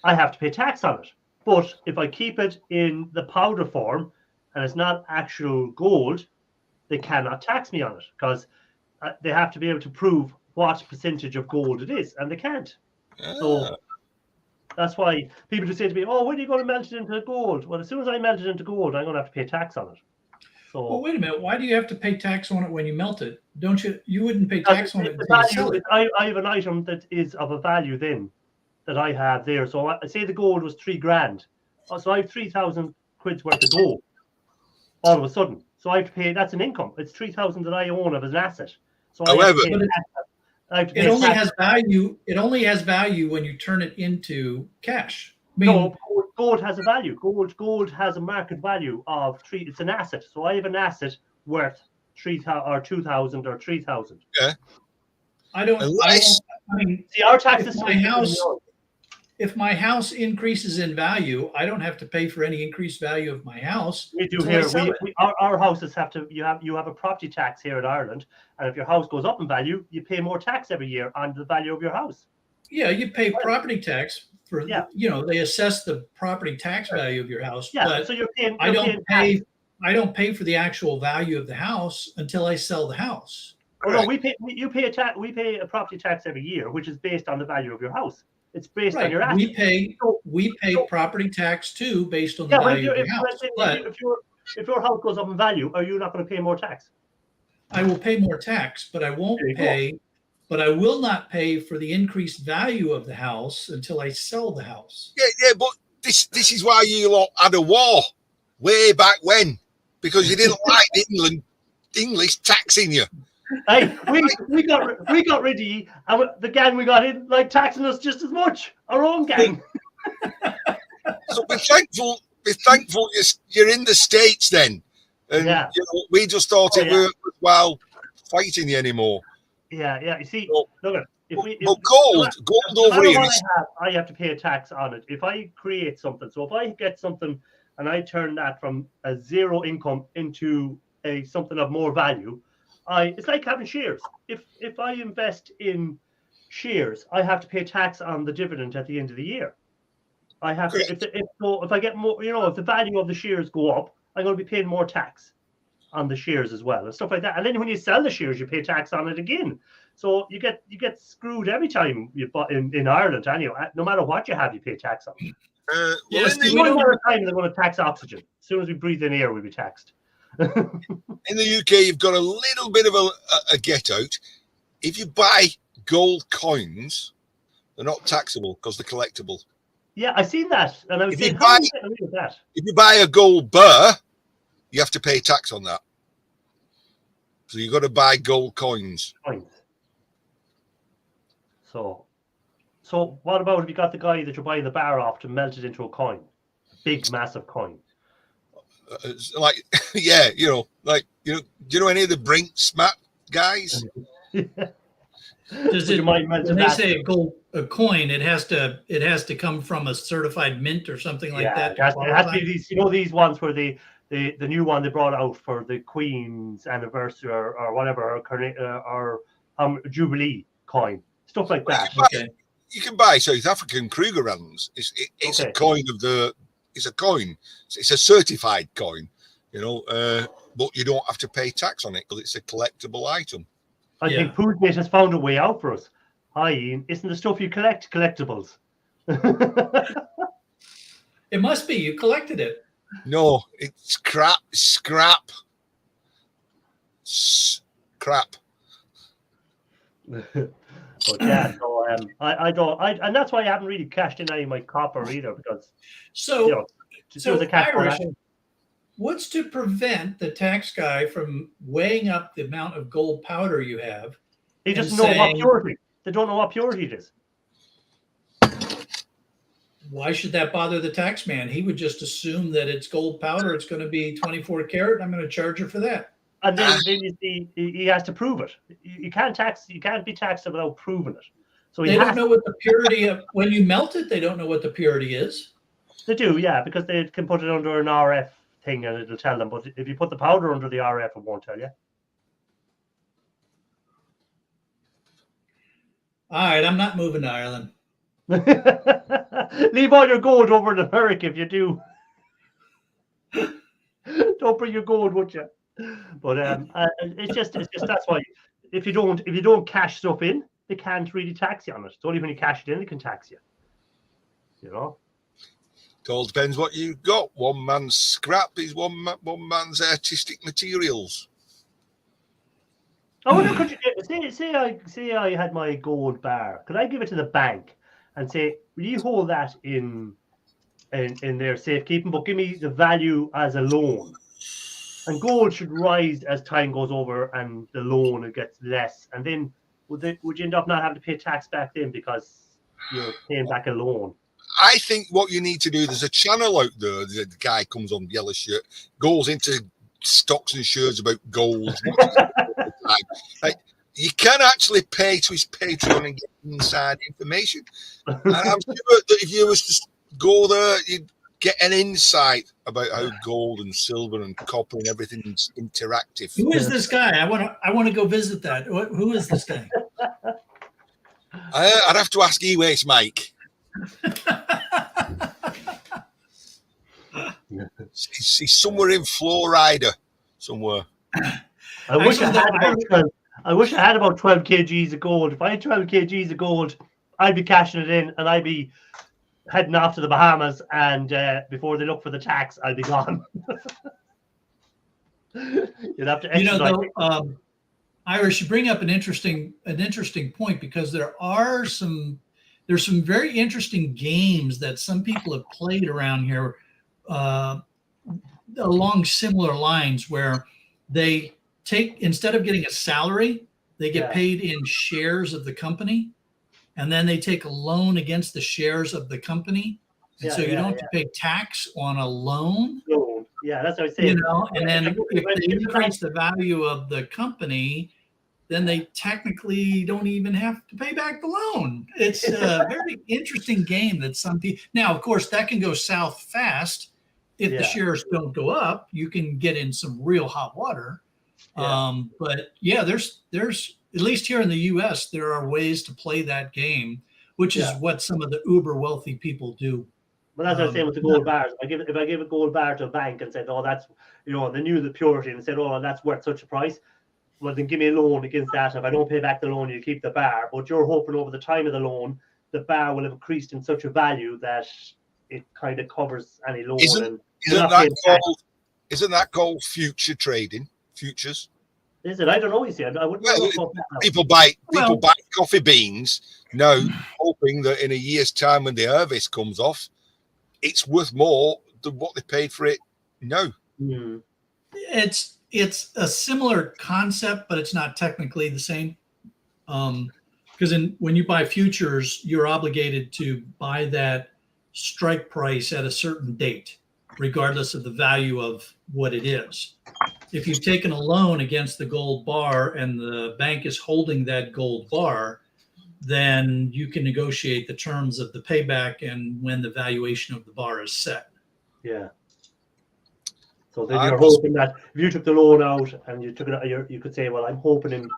I have to pay tax on it. But if I keep it in the powder form and it's not actual gold, they cannot tax me on it, because they have to be able to prove what percentage of gold it is, and they can't. So that's why people just say to me, "Oh, when are you going to melt it into gold?" Well, as soon as I melt it into gold, I'm going to have to pay tax on it. So, well, wait a minute. Why do you have to pay tax on it when you melt it? Don't you? You wouldn't pay tax on it until you sell it. I have an item that is of a value then that I have there. So I say the gold was $3,000. So I have 3,000 quid's worth of gold all of a sudden. So I have to pay. That's an income. It's 3,000 that I own of as an asset. So however, it only has value. It only has value when you turn it into cash. No, gold has a value. Gold has a market value of it's an asset. So I have an asset worth 3,000 or 2,000 or 3,000. Yeah. I mean, see, our taxes. If my house increases in value, I don't have to pay for any increased value of my house. We do here. Our houses have to. You have a property tax here in Ireland, and if your house goes up in value, you pay more tax every year on the value of your house. Yeah, you pay property tax for. Yeah. They assess the property tax value of your house. Yeah, but so you're paying. I don't pay for the actual value of the house until I sell the house. Oh no, we pay. You pay a tax. We pay a property tax every year, which is based on the value of your house. It's based on your asset. We pay property tax too, based on the value of your house. If your house goes up in value, are you not going to pay more tax? I will pay more tax, but I won't pay. But I will not pay for the increased value of the house until I sell the house. Yeah, but this is why you lot had a war way back when, because you didn't like the English taxing you. Hey, we got rid of you, and the gang we got in like taxing us just as much. Our own gang. So be thankful you're in the States then, and we just thought it weren't well fighting you anymore. Yeah. You see, look, gold over here I have to pay a tax on it if I create something. So if I get something and I turn that from a zero income into something of more value. It's like having shares. If I invest in shares, I have to pay tax on the dividend at the end of the year. I have to. If I get more, if the value of the shares go up, I'm going to be paying more tax on the shares as well and stuff like that. And then when you sell the shares, you pay tax on it again. So you get screwed every time you buy in Ireland. Anyway, no matter what you have, you pay tax on it. The only amount of time they're going to tax oxygen. As soon as we breathe in air, we'll be taxed. In the UK, you've got a little bit of a get out. If you buy gold coins, they're not taxable because they're collectible. Yeah, I've seen that. And I was saying, if you buy a gold bar, you have to pay tax on that. So you've got to buy gold coins. So what about if you got the guy that you're buying the bar off to melt it into a coin? Big, massive coin. Like, yeah, do you know any of the Brink Smart guys? When they say a coin, it has to come from a certified mint or something like that. It has to be these, these ones where the new one they brought out for the Queen's anniversary or whatever, or Jubilee coin, stuff like that. You can buy South African Krugerrands. It's a coin of it's a coin. It's a certified coin, but you don't have to pay tax on it because it's a collectible item. I think Foodmate has found a way out for us. Hi, Ian. Isn't the stuff you collect collectibles? It must be. You collected it. No, it's crap. But yeah, so I don't, and that's why I haven't really cashed in any of my copper either, because Irish, what's to prevent the tax guy from weighing up the amount of gold powder you have? They just know what purity. They don't know what purity it is. Why should that bother the tax man? He would just assume that it's gold powder. It's going to be 24 karat. I'm going to charge her for that. And then you see he has to prove it. You can't be taxed without proving it. So they don't know what the purity of, when you melt it, they don't know what the purity is. They do, yeah, because they can put it under an RF thing and it'll tell them. But if you put the powder under the RF, it won't tell you. All right, I'm not moving to Ireland. Leave all your gold over in America if you do. Don't bring your gold, would you? But it's just that's why if you don't cash stuff in, they can't really tax you on it. It's only when you cash it in they can tax you. You know. It all depends what you've got. One man's scrap is one man's artistic materials. I wonder, could you say I had my gold bar? Could I give it to the bank and say, will you hold that in their safekeeping, but give me the value as a loan? And gold should rise as time goes over, and the loan it gets less. And then would you end up not having to pay tax back then because you're paying back a loan? I think what you need to do, there's a channel out there. The guy comes on yellow shirt, goes into stocks and shares about gold. Like, you can actually pay to his Patreon and get inside information. And I'm sure that if you was to go there, you'd get an insight about how gold and silver and copper and everything is interactive. Who is this guy? I want to go visit that. Who is this guy? I'd have to ask E-Waste Mike. He's somewhere in Florida, somewhere. I wish I had about 12 kgs of gold. If I had 12 kgs of gold, I'd be cashing it in and I'd be heading off to the Bahamas, and before they look for the tax, I'll be gone. You'd have to Irish, you bring up an interesting point, because there's some very interesting games that some people have played around here along similar lines, where they take, instead of getting a salary, they get paid in shares of the company, and then they take a loan against the shares of the company, and so you don't have to pay tax on a loan. Yeah, that's what I was saying. You know, and then if they increase the value of the company, then they technically don't even have to pay back the loan. It's a very interesting game that some people. Now, of course, that can go south fast. If the shares don't go up, you can get in some real hot water. But yeah, there's at least here in the U.S., there are ways to play that game, which is what some of the uber wealthy people do. But that's what I'm saying with the gold bars. If I give a gold bar to a bank and said, "Oh, that's," you know, they knew the purity and said, "Oh, that's worth such a price," well, then give me a loan against that. If I don't pay back the loan, you keep the bar. But you're hoping over the time of the loan, the bar will have increased in such a value that it kind of covers any loan. Isn't that called future trading? Futures? Is it? I don't know. You see, I wouldn't know. People buy coffee beans now, hoping that in a year's time, when the harvest comes off, it's worth more than what they paid for it. No, it's a similar concept, but it's not technically the same. Because when you buy futures, you're obligated to buy that strike price at a certain date, regardless of the value of what it is. If you've taken a loan against the gold bar and the bank is holding that gold bar, then you can negotiate the terms of the payback and when the valuation of the bar is set. Yeah. So then you're hoping that if you took the loan out and you took it out, you could say, well, I'm hoping in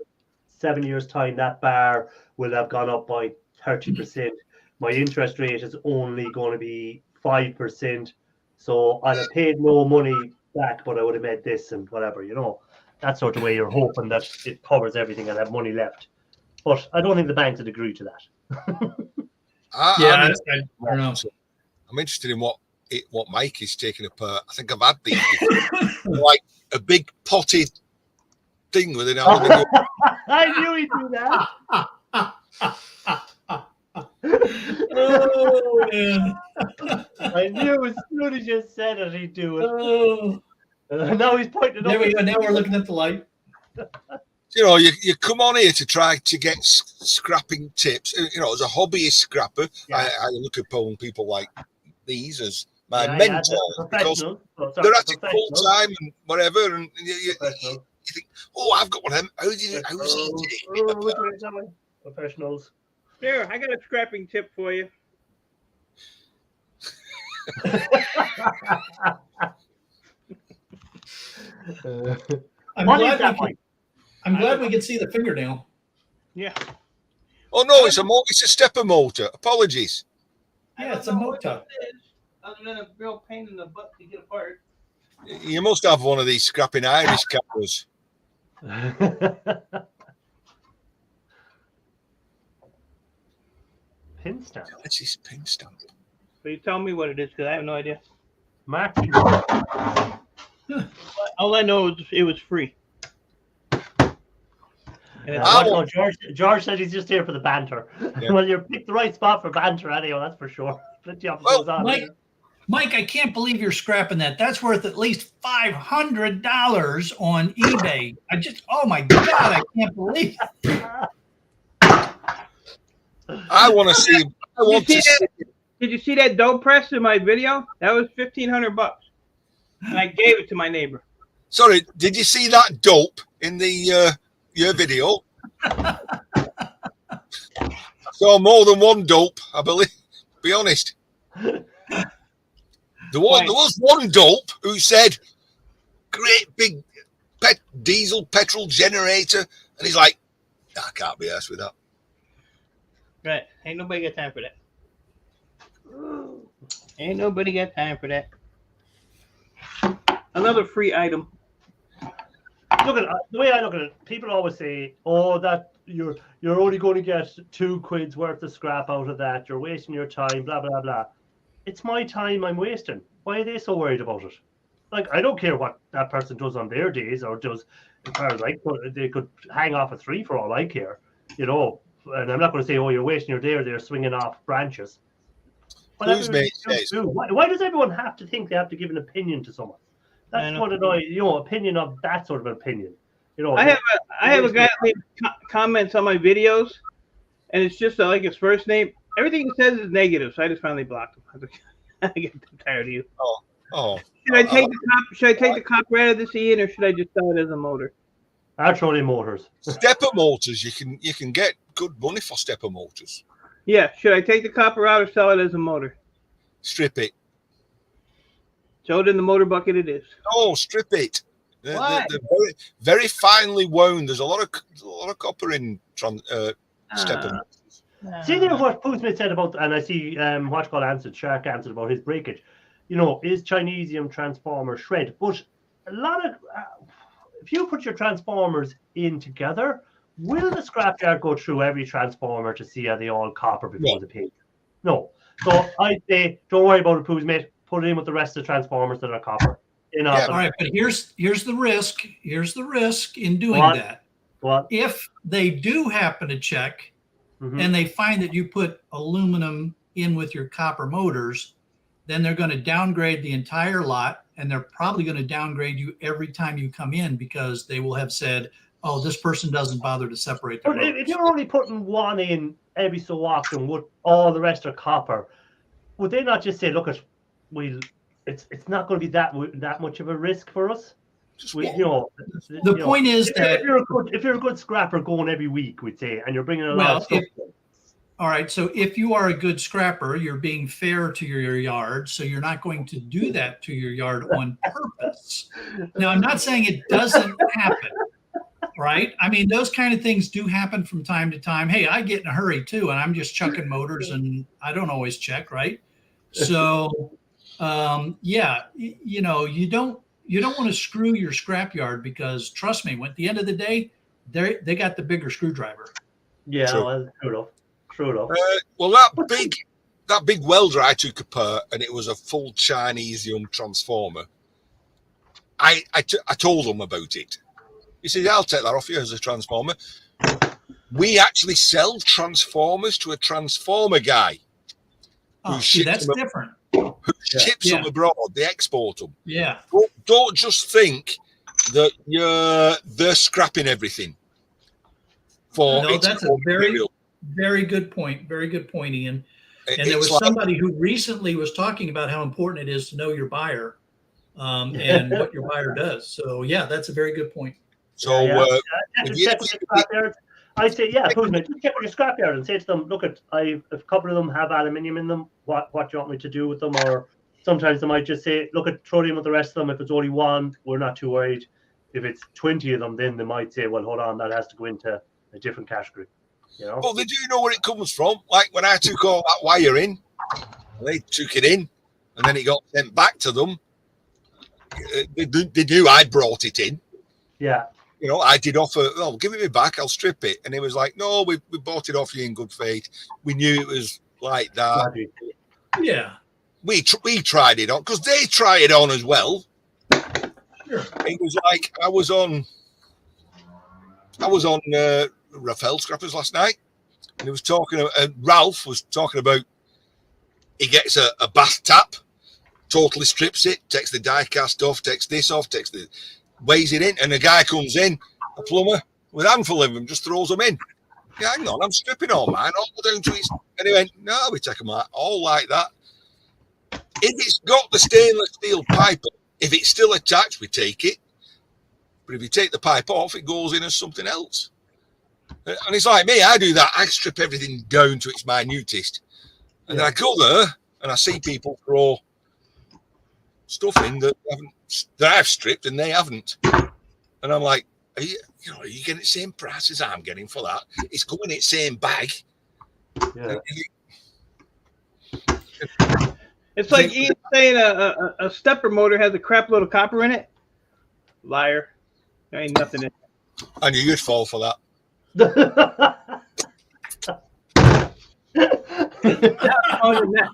7 years' time that bar will have gone up by 30%. My interest rate is only going to be 5%. So I'd have paid no money back, but I would have made this and whatever, you know. That sort of way you're hoping that it covers everything and have money left. But I don't think the banks would agree to that. I don't know. I'm interested in what Mike is taking apart. I think I've had these before. Like a big potted thing with an aluminium. I knew he'd do that. Oh, man. I knew as soon as you said it, he'd do it. Now he's pointing there we go. Now we're looking at the light. You know, you come on here to try to get scrapping tips. You know, as a hobbyist scrapper, I look upon people like these as my mentor, because they're at it full time and whatever. And You think, oh, I've got one of them. How's he taking it apart? Professionals. Here, I got a scrapping tip for you. I'm glad we can see the fingernail. Yeah. Oh no, it's a stepper motor. Apologies. Yeah, it's a motor. Other than a real pain in the butt to get apart. You must have one of these scrapping Irish cameras. Pin stamp. What's this pin stamp? So you tell me what it is, because I have no idea. Martin. All I know is it was free. And George said he's just here for the banter. Yeah. Well, you picked the right spot for banter anyway, that's for sure. Mike, I can't believe you're scrapping that. That's worth at least $500 on eBay. Oh my God, I can't believe it. I want to see. Did you see that dope press in my video? That was $1,500, and I gave it to my neighbor. Sorry, did you see that dope in the your video? So more than one dope, I believe. Be honest. There was one dope who said, "Great big diesel petrol generator," and he's like, "I can't be arsed with that." Right. Ain't nobody got time for that. Ain't nobody got time for that. Another free item. Look at the way I look at it. People always say, "Oh, that you're only going to get £2 worth of scrap out of that. You're wasting your time." Blah blah blah. It's my time I'm wasting. Why are they so worried about it? Like, I don't care what that person does on their days or does. As far as they could hang off a tree for all I care, you know. And I'm not going to say, "Oh, you're wasting your day," or they're swinging off branches. Why does everyone have to think they have to give an opinion to someone? That's what annoys opinion of that sort of opinion. You know, I have a guy that leaves comments on my videos, and it's just like his first name. Everything he says is negative, so I just finally blocked him. I get tired of you. Oh. Should I take the copper out of this, Ian, or should I just sell it as a motor? I'll throw in motors. Stepper motors, you can get good money for stepper motors. Yeah, should I take the copper out or sell it as a motor? Strip it. Throw it in the motor bucket. It is. Oh, strip it. They're very, very finely wound. There's a lot of copper in stepper motors. See there what Poosmith said about, and I see Shark answered about his breakage. You know, is Chinesium transformer shred? But a lot of if you put your transformers in together, will the scrapyard go through every transformer to see are they all copper before the paint? No. So I'd say don't worry about it, Poosmith. Put it in with the rest of the transformers that are copper. All right, but here's the risk. Here's the risk in doing that. What? If they do happen to check and they find that you put aluminum in with your copper motors, then they're going to downgrade the entire lot, and they're probably going to downgrade you every time you come in because they will have said, "Oh, this person doesn't bother to separate their motors." If you're only putting one in every so often, with all the rest are copper, would they not just say, "Look, it's not going to be that much of a risk for us"? The point is that if you're a good scrapper going every week, we'd say, and you're bringing a lot of stuff. All right, so if you are a good scrapper, you're being fair to your yard, so you're not going to do that to your yard on purpose. Now, I'm not saying it doesn't happen, right? I mean, those kind of things do happen from time to time. Hey, I get in a hurry too, and I'm just chucking motors, and I don't always check, right? So, you don't want to screw your scrapyard because, trust me, at the end of the day, they got the bigger screwdriver. Yeah, well, true enough. Well, that big welder I took apart, and it was a full Chinesium transformer. I told him about it. He said, "I'll take that off you as a transformer." We actually sell transformers to a transformer guy. That's different. Who ships them abroad? They export them. Yeah. Don't just think that they're scrapping everything. That's a very good point. Very good point, Ian. And there was somebody who recently was talking about how important it is to know your buyer and what your buyer does. So, yeah, that's a very good point. So check with your scrapyard. I'd say, just check with your scrapyard and say to them, look, a couple of them have aluminium in them. What do you want me to do with them? Or sometimes they might just say, look, throw it in with the rest of them. If it's only one, we're not too worried. If it's 20 of them, then they might say, well, hold on, that has to go into a different category. You know? Well, they do know where it comes from. Like when I took all that wire in, they took it in, and then it got sent back to them. They knew I'd brought it in. Yeah. You know, I did offer, oh, give it me back, I'll strip it. And he was like, no, we bought it off you in good faith. We knew it was like that. Yeah. We tried it on, because they try it on as well. Sure. It was like, I was on Raphael Scrappers last night, and he was talking, Ralph was talking about, he gets a bath tap, totally strips it, takes the die cast off, takes this off, weighs it in, and a guy comes in, a plumber, with a handful of them, just throws them in. Yeah, hang on, I'm stripping all mine, all down to his. And he went, no, we take them out, all like that. If it's got the stainless steel pipe, if it's still attached, we take it. But if you take the pipe off, it goes in as something else. And it's like me, I do that. I strip everything down to its minutest. And then I go there and I see people throw stuff in that I've stripped and they haven't. And I'm like, are you getting the same price as I'm getting for that? It's going in the same bag. Yeah. It's like Ian saying a stepper motor has a crap load of copper in it. Liar. There ain't nothing in it. I knew you'd fall for that. now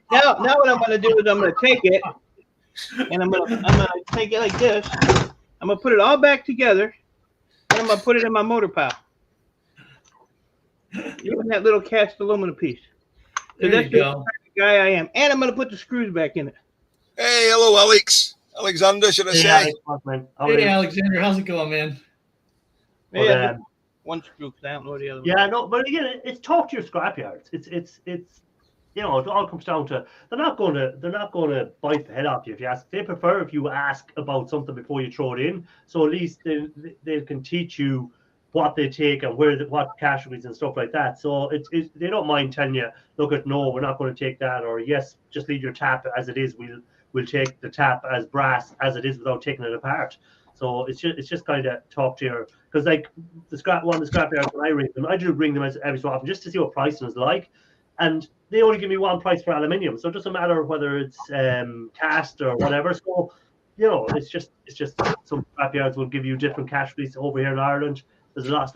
what I'm going to do is I'm going to take it, and I'm gonna take it like this. I'm going to put it all back together, and I'm going to put it in my motor pile. Even that little cast aluminum piece. There you go. The guy I am. And I'm going to put the screws back in it. Hey, hello, Alex. Alexander, should I say? Hey, Alexander. How's it going, man? Yeah, one screw, because I don't know the other one. Yeah, no, but again, it's talk to your scrapyards. It's you know, it all comes down to they're not going to bite the head off you if you ask. They prefer if you ask about something before you throw it in, so at least they can teach you what they take and what categories and stuff like that. So they don't mind telling you, look, no, we're not going to take that, or yes, just leave your tap as it is. We'll take the tap as brass as it is without taking it apart. So it's just kind of talk to your, because like the scrapyards when I ring them, I do ring them every so often just to see what pricing is like, and they only give me one price for aluminium, so it doesn't matter whether it's cast or whatever. So you know, it's just some scrapyards will give you different categories. Over here in Ireland, there's a lot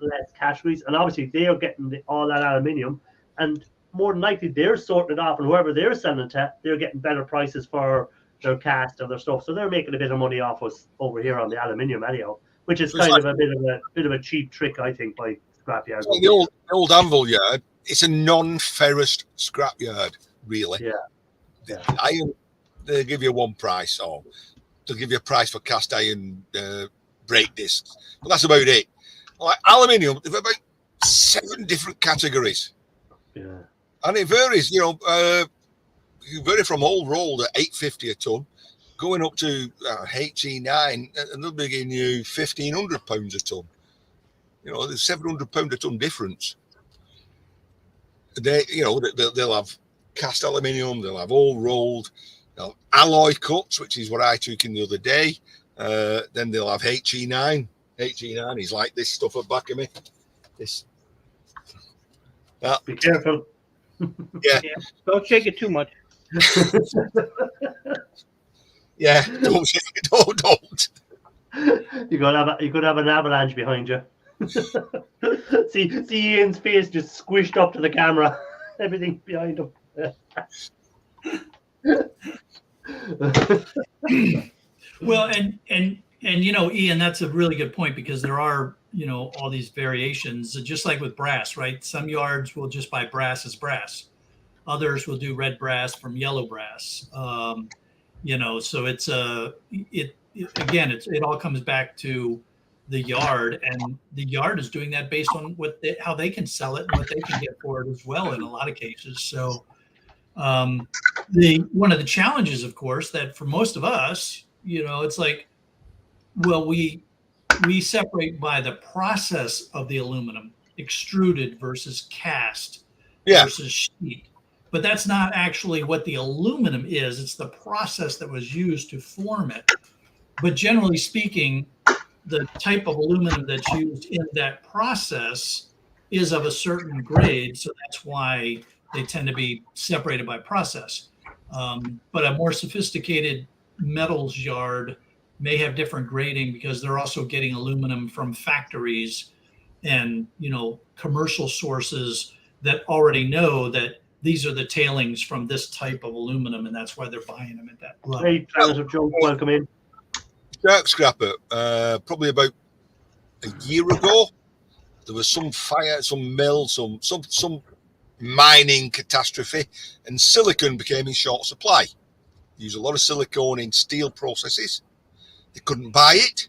less categories, and obviously they are getting all that aluminium, and more than likely they're sorting it off, and whoever they're sending to, they're getting better prices for their cast and their stuff, so they're making a bit of money off us over here on the aluminium anyhow, which is kind of a bit of a cheap trick, I think, by scrapyards. Well, the old anvil yard, it's a non-ferrous scrapyard, really. Yeah. Iron, they give you one price, or they'll give you a price for cast iron brake discs, but that's about it. Like aluminium, they've about 7 different categories. Yeah. And it varies, you know. You vary from old rolled at $850 a ton, going up to HE9, and they'll be giving you £1,500 a ton. You know, there's £700 a ton difference. They'll have cast aluminium, they'll have all rolled, they'll have alloy cuts, which is what I took in the other day. Then they'll have HE9. HE9 is like this stuff at the back of me. This. Be careful. Yeah. Don't shake it too much. Yeah, don't. You could have an avalanche behind you. see Ian's face just squished up to the camera. Everything behind him. Well, and you know, Ian, that's a really good point, because there are, you know, all these variations, just like with brass, right? Some yards will just buy brass as brass. Others will do red brass from yellow brass. You know, so it all comes back to the yard, and the yard is doing that based on how they can sell it and what they can get for it as well in a lot of cases. So one of the challenges, of course, that for most of us, you know, it's like, well, we we separate by the process of the aluminum, extruded versus cast versus sheet. But that's not actually what the aluminum is. It's the process that was used to form it. But generally speaking, the type of aluminum that's used in that process is of a certain grade. So that's why they tend to be separated by process. But a more sophisticated metals yard may have different grading because they're also getting aluminum from factories and, you know, commercial sources that already know that these are the tailings from this type of aluminum, and that's why they're buying them at that level. Hey, Travis of Joe, welcome in. Shark scrapper, probably about a year ago, there was some fire, some mill, some mining catastrophe, and silicon became in short supply. They use a lot of silicone in steel processes. They couldn't buy it.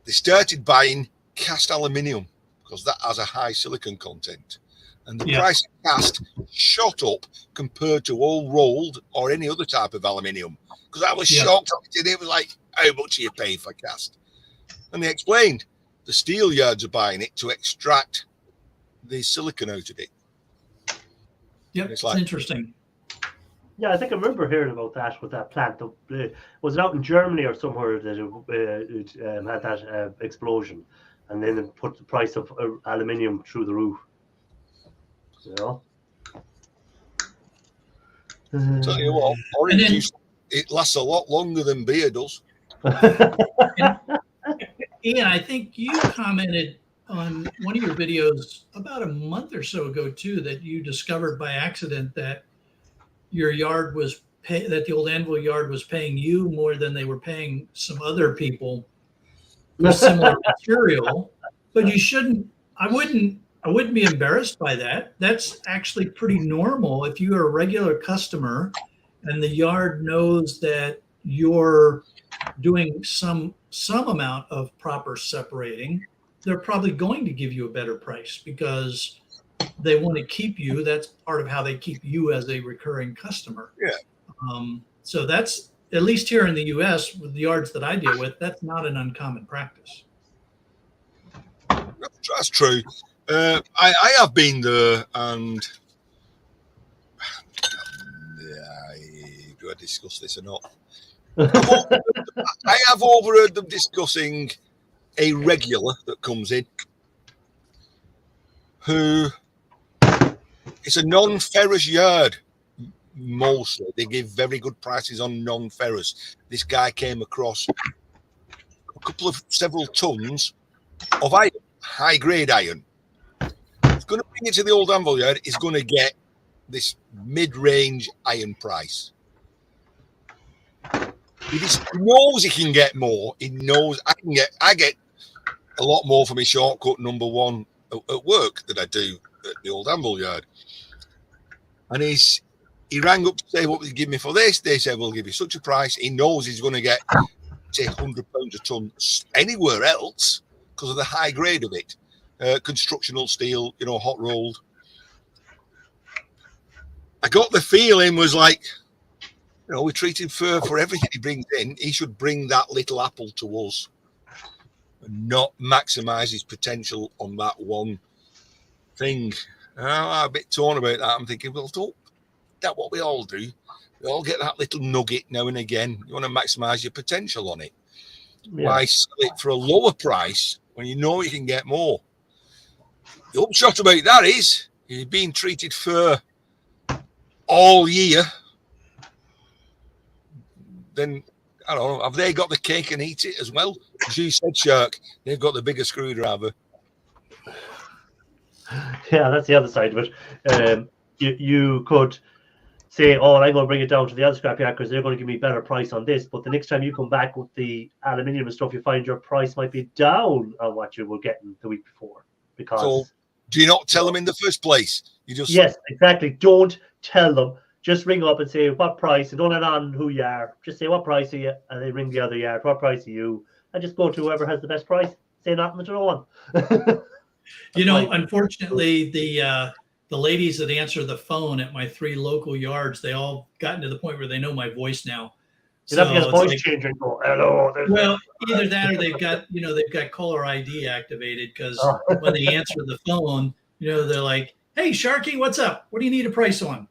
They started buying cast aluminium because that has a high silicon content. And the price of cast shot up compared to all rolled or any other type of aluminium. Because I was shocked. It was like, how much are you paying for cast? And they explained the steel yards are buying it to extract the silicon out of it. Yep, it's interesting. Yeah, I think I remember hearing about that with that plant. Was it out in Germany or somewhere that it had that explosion, and then it put the price of aluminium through the roof. You know. Tell you what, orange juice, it lasts a lot longer than beer does. Ian, I think you commented on one of your videos about a month or so ago too that you discovered by accident that your yard was that the old anvil yard was paying you more than they were paying some other people for similar material. But you shouldn't. I wouldn't be embarrassed by that. That's actually pretty normal. If you are a regular customer and the yard knows that you're doing some amount of proper separating, they're probably going to give you a better price because they want to keep you. That's part of how they keep you as a recurring customer. Yeah. So that's, at least here in the US with the yards that I deal with, that's not an uncommon practice. That's true. I have been there, and do I discuss this or not? I have overheard them discussing a regular that comes in who it's a non-ferrous yard. Mostly, they give very good prices on non-ferrous. This guy came across several tons of iron, high-grade iron. He's going to bring it to the old anvil yard. He's going to get this mid-range iron price. He knows he can get more. He knows I get a lot more for my shortcut number one at work than I do at the old anvil yard. And he rang up to say, what will you give me for this? They said, we'll give you such a price. He knows he's going to get, say, £100 a ton anywhere else because of the high grade of it. Constructional steel, hot rolled. I got the feeling was like, we treat him fair for everything he brings in. He should bring that little apple to us and not maximize his potential on that one thing. I'm a bit torn about that. I'm thinking, well, don't that what we all do? We all get that little nugget now and again. You want to maximize your potential on it. Yeah. Why sell it for a lower price when you know you can get more? The upshot about that is you're being treated fair all year. Then I don't know. Have they got the cake and eat it as well? As you said, Shark, they've got the bigger screwdriver. Yeah, that's the other side of it. You could say, "Oh, I'm going to bring it down to the other scrapyard because they're going to give me a better price on this." But the next time you come back with the aluminium and stuff, you find your price might be down on what you were getting the week before. Because so, do you not tell them in the first place? You just yes, exactly. Don't tell them. Just ring up and say what price, and don't let on who you are. Just say what price are you, and they ring the other yard. What price are you? And just go to whoever has the best price. Say nothing to no one. Unfortunately, the ladies that answer the phone at my 3 local yards, they all gotten to the point where they know my voice now. You have to get a it's voice like, changer and go, hello. well, either that or they've got caller ID activated, because Oh. when they answer the phone, they're like, "Hey, Sharky, what's up? What do you need a price on?"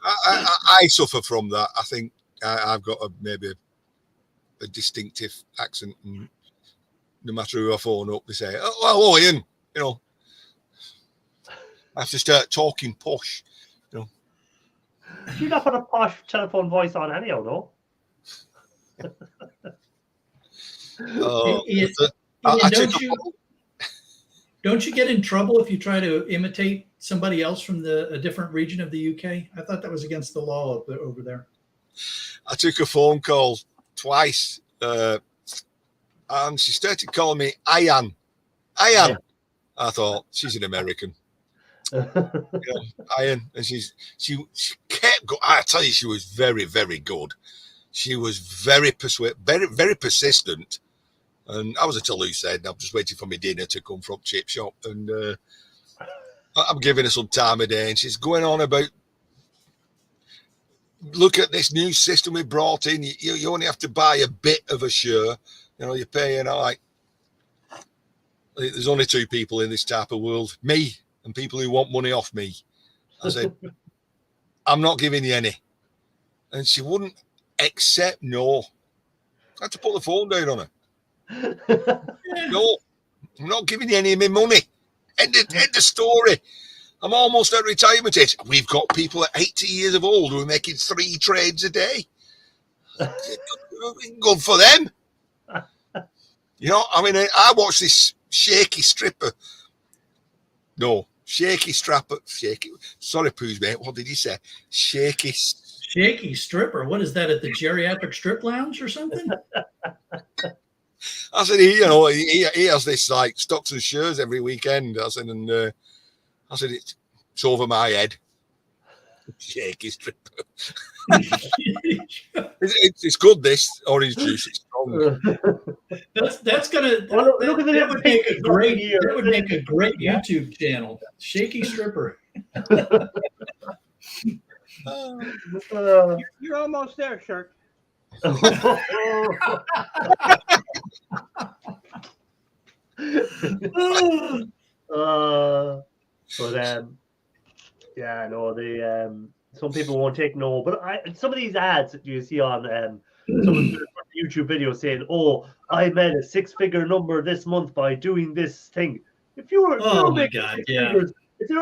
I suffer from that. I think I've got maybe a distinctive accent, and no matter who I phone up, they say, "Oh, hello, Ian." I have to start talking posh. You not put a posh telephone voice on anyhow, though. Ian, don't you get in trouble if you try to imitate somebody else from a different region of the UK? I thought that was against the law over there. I took a phone call twice, and she started calling me Ian. Yeah. I thought, she's an American. Ian, and she kept going. I tell you, she was very, very good. She was very very persistent. And I was at a loose end. I'm just waiting for my dinner to come from chip shop, and I'm giving her some time of day, and she's going on about, look at this new system we brought in. You only have to buy a bit of a share. You're paying like, there's only two people in this type of world, me and people who want money off me. I said, I'm not giving you any. And she wouldn't accept no. I had to put the phone down on her. No, I'm not giving you any of my money. End of story. I'm almost at retirement age. We've got people at 80 years of old who are making 3 trades a day. Good for them. I watched this shaky strapper. Sorry, Poos, mate. What did you say? Shaky stripper. What is that, at the geriatric strip lounge or something? I said, he has this like stocks and shares every weekend. I said, it's over my head. Shaky stripper. It's good. This orange juice, it's strong. That's gonna. That would make a great YouTube channel. Shaky stripper. You're almost there, Shark. Some people won't take no, but some of these ads that you see on some of the YouTube videos saying, "Oh, I made a 6-figure number this month by doing this thing." If you were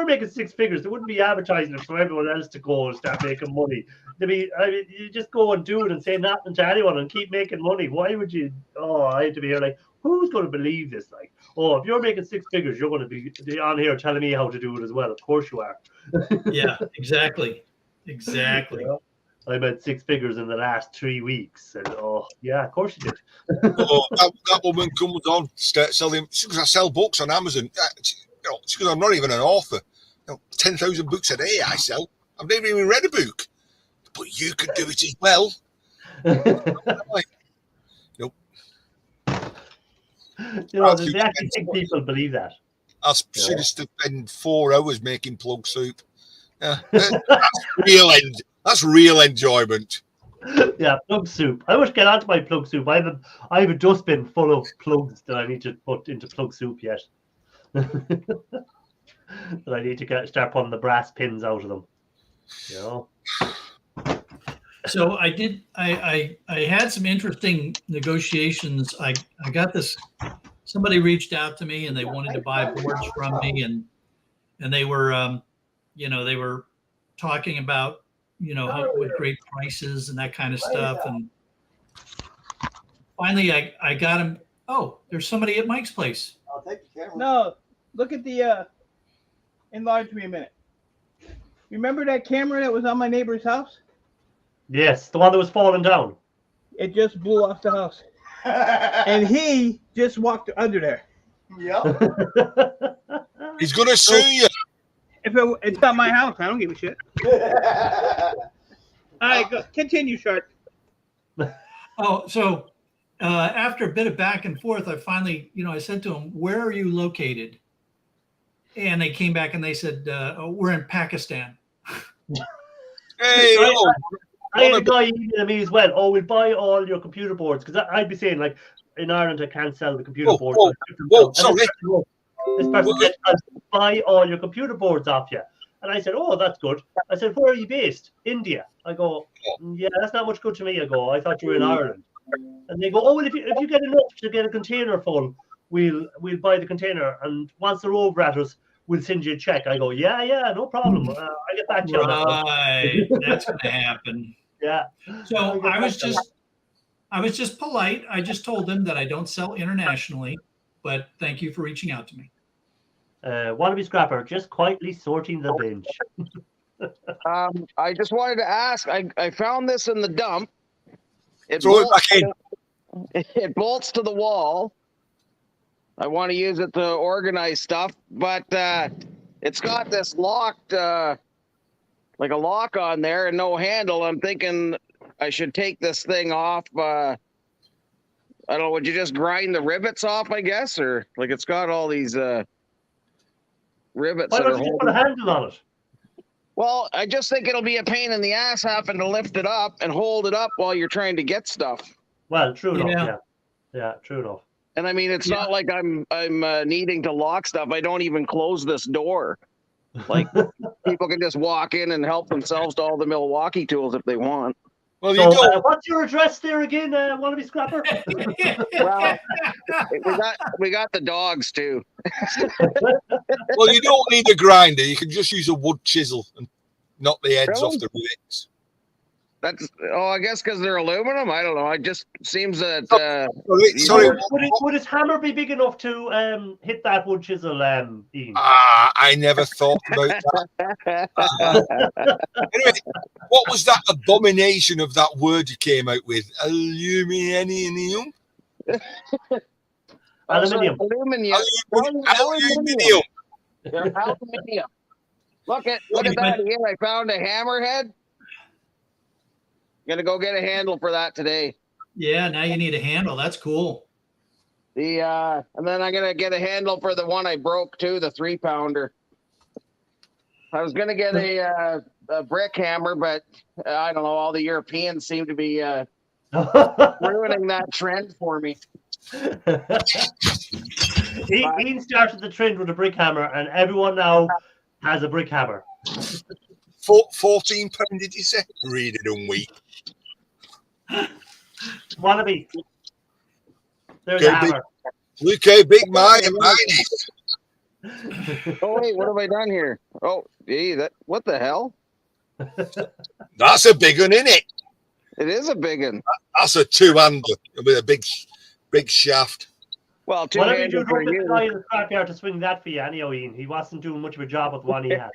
making 6 figures, they wouldn't be advertising it for everyone else to go and start making money. You just go and do it and say nothing to anyone and keep making money. Why would you? Oh, I had to be here like, who's going to believe this? Like, oh, if you're making 6 figures, you're going to be on here telling me how to do it as well. Of course you are. Yeah, exactly. I made 6 figures in the last 3 weeks, and yeah, of course you did. That woman comes on, start selling. She goes, I sell books on Amazon. She goes, I'm not even an author. 10,000 books a day I sell. I've never even read a book, but you could do it as well. Like, nope. They actually think people believe that. I should have spent 4 hours making plug soup. That's real enjoyment. Yeah, plug soup. I wish to get onto my plug soup. I have a dustbin full of plugs that I need to put into plug soup yet. That I need to start putting the brass pins out of them. So I had some interesting negotiations. I got this. Somebody reached out to me and they wanted to buy boards from me, and they were they were talking about what great prices and that kind of stuff. And finally I got him. Oh, there's somebody at Mike's place. I'll take the camera. No, look at the enlarge me a minute. Remember that camera that was on my neighbor's house? Yes, the one that was falling down. It just blew off the house. And he just walked under there. Yep. He's gonna sue you. If it's not my house, I don't give a shit. All right, go. Continue, Shark. Oh, so after a bit of back and forth, I finally, I said to them, "Where are you located?" And they came back and they said, "We're in Pakistan." Hey, I had a guy emailing me as well. Oh, we'll buy all your computer boards because I'd be saying like in Ireland I can't sell the computer boards. Sorry. This person said, I'll buy all your computer boards off you. And I said, oh, that's good. I said, where are you based? India. I go, yeah, that's not much good to me. I go, I thought you were in Ireland. And they go, oh, well, if you get enough to get a container full, we'll buy the container. And once they're over at us, we'll send you a check. I go, yeah, no problem. I'll get back to you on that one. Right. That's going to happen. Yeah. So I was just polite. I just told them that I don't sell internationally, but thank you for reaching out to me. Wannabe Scrapper, just quietly sorting the binge. I just wanted to ask. I found this in the dump. Throw it back in. It bolts to the wall. I want to use it to organize stuff, but it's got this locked, like a lock on there and no handle. I'm thinking I should take this thing off. I don't know. Would you just grind the rivets off, I guess? Or like it's got all these rivets. Why don't you just put a handle on it? Well, I just think it'll be a pain in the ass having to lift it up and hold it up while you're trying to get stuff. Well, true enough. Yeah, true enough. And I mean, it's not like I'm needing to lock stuff. I don't even close this door. Like people can just walk in and help themselves to all the Milwaukee tools if they want. Well, so, what's your address there again, Wannabe Scrapper? Well, we got the dogs too. Well, you don't need a grinder. You can just use a wood chisel and knock the heads off the rivets. I guess because they're aluminum. I don't know. It just seems that. Sorry. Would his hammer be big enough to hit that wood chisel, Ian? I never thought about that. Anyway, what was that abomination of that word you came out with? Aluminium? Aluminium. Aluminium. Aluminium. Look at that here. I found a hammerhead. Gonna go get a handle for that today. Yeah, now you need a handle. That's cool. And then I'm gonna get a handle for the one I broke too, the 3-pounder. I was gonna get a brick hammer, but I don't know. All the Europeans seem to be ruining that trend for me. Ian started the trend with a brick hammer, and everyone now has a brick hammer. £14, did you say? Read it and weep. Wannabe. There's a hammer. Look how big mine is. Oh wait, what have I done here? Oh, gee, what the hell? That's a big one, isn't it? It is a big one. That's a 2-hander with a big shaft. Well, whatever you do, don't get the guy in the scrapyard to swing that for you, anyhow, Ian. He wasn't doing much of a job with the one he had.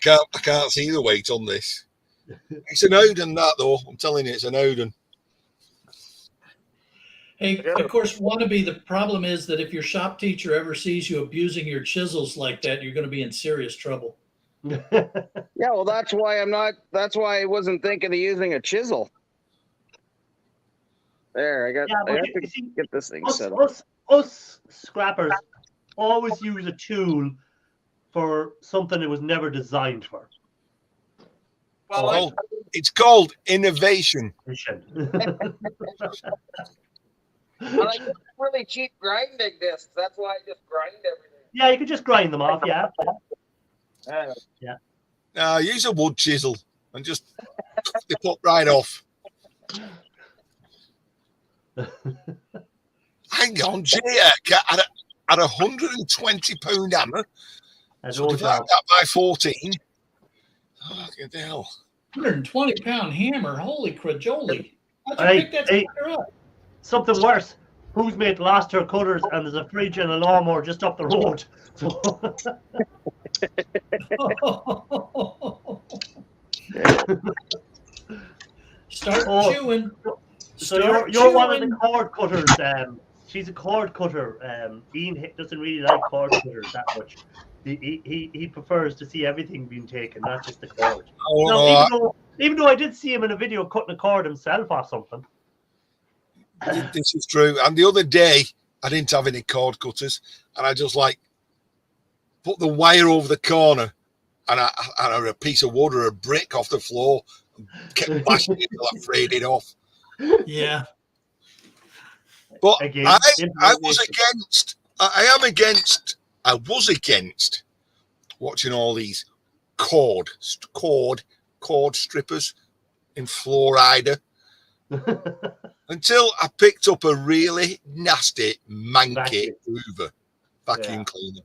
I can't see the weight on this. It's an Odin, that though. I'm telling you, it's an Odin. Hey, of course, Wannabe, the problem is that if your shop teacher ever sees you abusing your chisels like that, you're going to be in serious trouble. Yeah, well, that's why I wasn't thinking of using a chisel. There, I have to get this thing set up. Us scrappers always use a tool for something it was never designed for. Well, it's called innovation. I like really cheap grinding discs. That's why I just grind everything. Yeah, you could just grind them off, yeah. Yeah. Use a wood chisel and just they pop right off. Hang on, Jay, at a £120 hammer, so divide that by 14. Oh, get the hell. 120-pound hammer, holy crajoli. How'd you pick that sucker up? Something worse. Whose mate lost her cutters and there's a fridge and a lawnmower just up the road. Start chewing. So you're one of the cord cutters. She's a cord cutter. Ian doesn't really like cord cutters that much. He prefers to see everything being taken, not just the cord. Even though I did see him in a video cutting a cord himself or something. This is true. And the other day, I didn't have any cord cutters, and I just put the wire over the corner and a piece of wood or a brick off the floor, kept bashing it until I frayed it off. Yeah. But Again, I was against watching all these cord strippers in Florida until I picked up a really nasty, manky Hoover vacuum cleaner,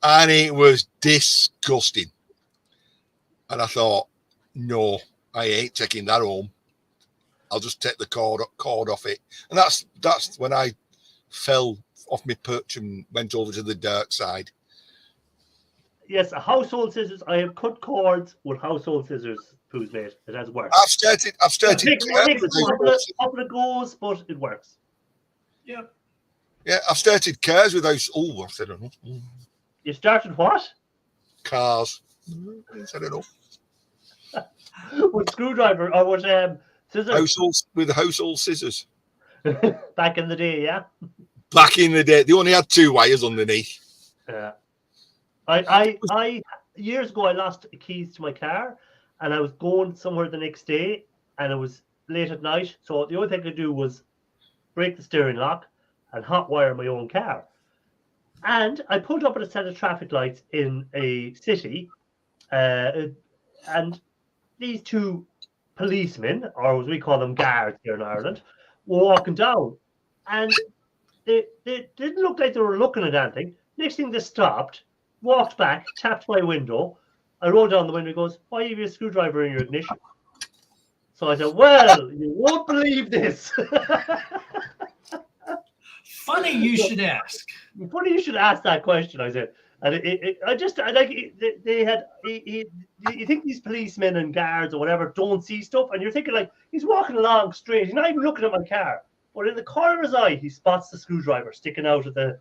and it was disgusting. And I thought, no, I ain't taking that home. I'll just take the cord off it. And that's when I fell off my perch and went over to the dark side. Yes, a household scissors. I have cut cords with household scissors, Pooh's mate. It has worked. I've started. It takes a couple of goes, but it works. Yeah. Yeah, I've started cars with those. Oh, I said, I don't know. You started what? Cars. I don't know. With screwdriver or with scissors? With household scissors. Back in the day, yeah. Back in the day, they only had 2 wires underneath. Yeah. I years ago I lost keys to my car, and I was going somewhere the next day, and it was late at night. So the only thing I could do was break the steering lock and hotwire my own car. And I pulled up at a set of traffic lights in a city, and these 2 policemen, or as we call them, guards here in Ireland, were walking down, and they didn't look like they were looking at anything. Next thing, they stopped, walked back, tapped my window. I rolled down the window. He goes, "Why have you a screwdriver in your ignition?" So I said, "Well, you won't believe this." Funny you should ask. Funny you should ask that question, I said. And you think these policemen and guards or whatever don't see stuff, and you're thinking like, he's walking along straight, he's not even looking at my car, but in the corner of his eye he spots the screwdriver sticking out of the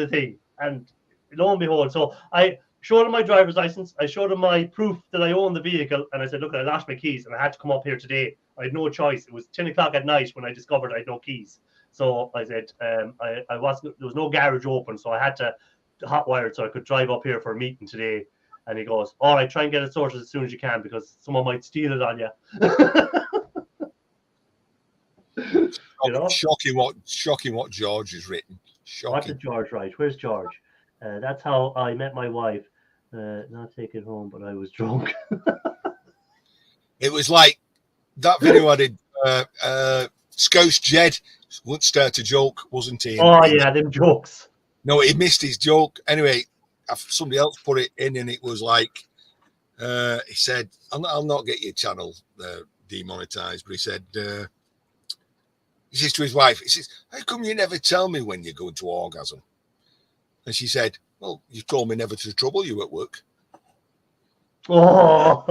thing, and lo and behold, so I showed him my driver's license, I showed him my proof that I own the vehicle, and I said, "Look, I lost my keys and I had to come up here today. I had no choice. It was 10 o'clock at night when I discovered I had no keys." So I said, there was no garage open, so I had to hotwired so I could drive up here for a meeting today. And he goes, "All right, try and get it sorted as soon as you can, because someone might steal it on you." You know? Shocking what George has written. Shocking. What did George write? Where's George? That's how I met my wife. Not take it home, but I was drunk. It was like that video I did. Scouse Jed would start a joke, wasn't he? Yeah, them jokes. No, he missed his joke. Anyway, somebody else put it in, and it was like, he said, I'll not get your channel demonetized, but he said, he says to his wife, he says, "How come you never tell me when you're going to orgasm?" And she said, "Well, you told me never to trouble you at work." Oh.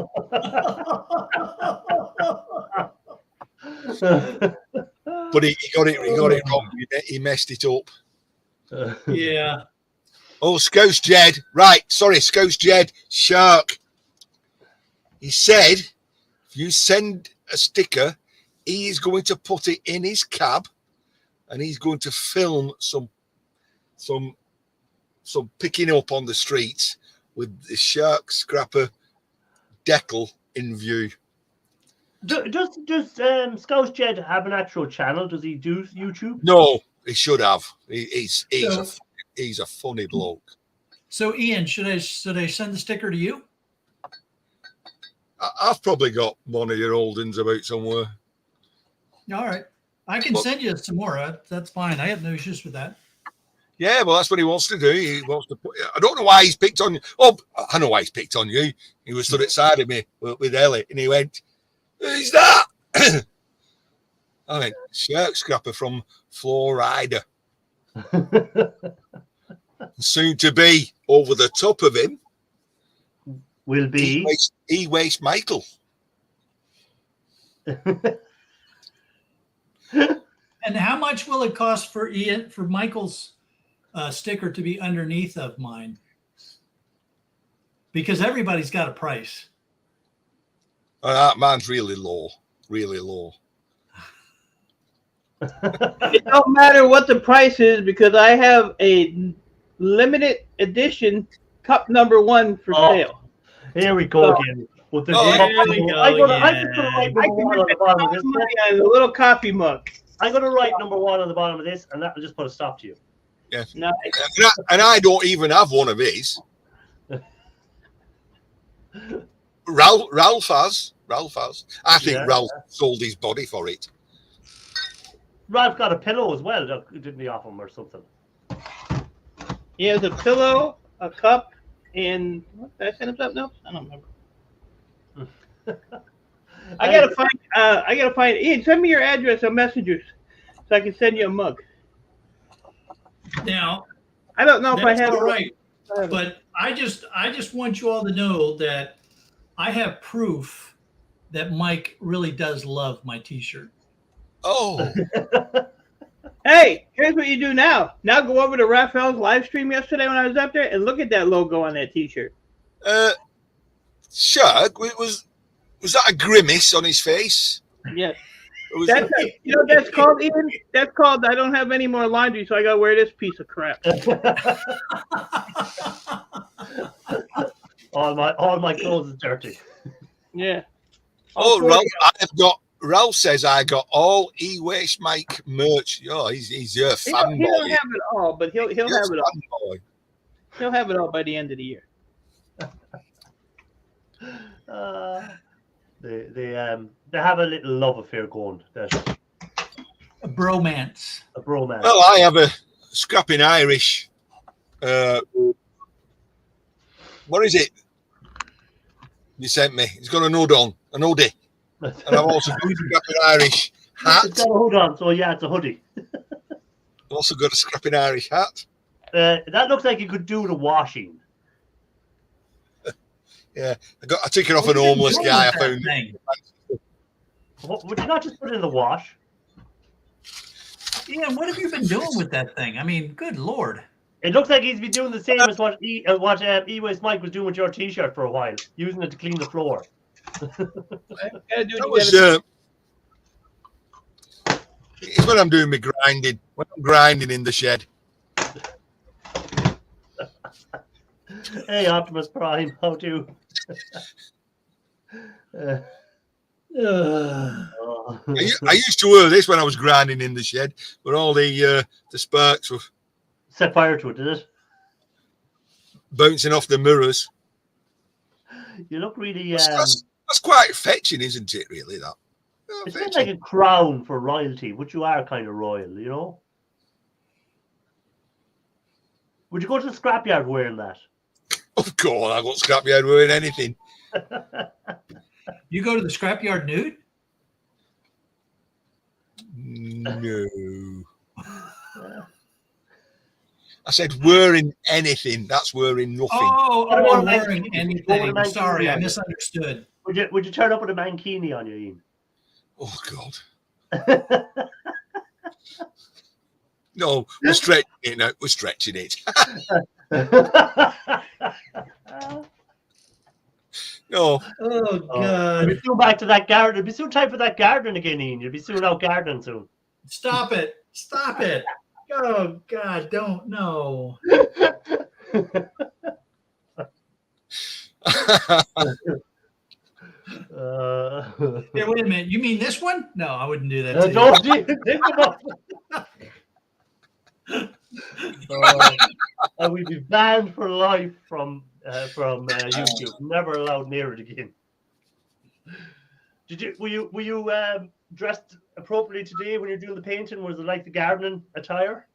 But he got it wrong. He messed it up. Yeah. Oh, Scouse Jed. Right. Sorry, Scouse Jed. Shark. He said, if you send a sticker, he is going to put it in his cab, and he's going to film some picking up on the streets with the shark scrapper decal in view. Does Scouse Jed have an actual channel? Does he do YouTube? No, he should have. He's a funny bloke. So Ian, should I send the sticker to you? I've probably got one of your old uns about somewhere. All right, I can send you some more. That's fine. I have no issues with that. Yeah, well, that's what he wants to do. He wants to put. I don't know why he's picked on you. Oh, I know why he's picked on you. He was stood outside of me with Ellie, and he went, "Who's that?" I went, "Shark scrapper from Florida." Soon to be over the top of him will be E-Waste Michael. And how much will it cost for Michael's sticker to be underneath of mine? Because everybody's got a price. Mine's really low, really low. It don't matter what the price is, because I have a limited edition cup #1 for sale. Here we go again. With the Oh, there we go I'm just again. gonna write I number can one on the bottom of this. money on a little coffee mug. I'm gonna write number one on the bottom of this, and that will just put a stop to you. yeah. Nice. And I don't even have one of his. Ralph has. I think Yeah, Ralph sold his body for it. Ralph got a pillow as well, didn't he, off him or something? He has a pillow, a cup, and what, did I send him something else? I don't remember. I gotta find. Ian, send me your address on Messengers so I can send you a mug. Now, I don't know if I that's have all it. right, but I just want you all to know that I have proof that Mike really does love my T-shirt. Oh, Hey, here's what you do now. Now go over to Raphael's live stream yesterday when I was up there and look at that logo on that T-shirt. Shug, was that a grimace on his face? Yes. Or was That's you know what that's called, Ian? That's called I don't have any more laundry, so I gotta wear this piece of crap. all my clothes is dirty. Yeah. Oh, Ralph says I got all E-Waste Mike merch. Oh, he's your He don't fanboy. have it all, but he'll have it all. Fanboy. He'll have it all by the end of the year. They have a little love affair going. There's A bromance. a bromance. Well, I have a scrapping Irish. What is it? You sent me. It's got an hood on, an hoodie, and I've also got a scrapping Irish hat. It's got a hood on, so yeah, it's a hoodie. I've also got a scrapping Irish hat. That looks like you could do the washing. Yeah, I took it off an homeless guy. I found it. Would you not just put it in the wash? Ian, what have you been doing with that thing? I mean, good Lord. It looks like he's been doing the same as what E-Waste Mike was doing with your T-shirt for a while, using it to clean the floor. It's when I'm doing my grinding. When I'm grinding in the shed. Hey, Optimus Prime, how do? I used to wear this when I was grinding in the shed, but all the sparks were Set fire to it, did it? bouncing off the mirrors. You look really. That's quite fetching, isn't it? Really, that. It's a bit like a crown for royalty, which you are kind of royal, you know. Would you go to the scrapyard wearing that? Of course, I got scrapyard wearing anything. You go to the scrapyard nude? No. I said wearing anything. That's wearing nothing. Oh, What about wearing mankini? anything. What about Sorry, mankini? I misunderstood. Would you turn up with a mankini on you, Ian? Oh God. No, we're stretching it now. We're stretching it. No. Oh God! You'll be soon back to that garden. It'll be soon time for that garden again, Ian. You'll be soon out gardening soon. Stop it! Stop it! Oh God! Don't no. Yeah, wait a minute. You mean this one? No, I wouldn't do that. To you. Don't even think about it. I will be banned for life from YouTube. Never allowed near it again. Were you dressed appropriately today when you're doing the painting? Was it like the gardening attire?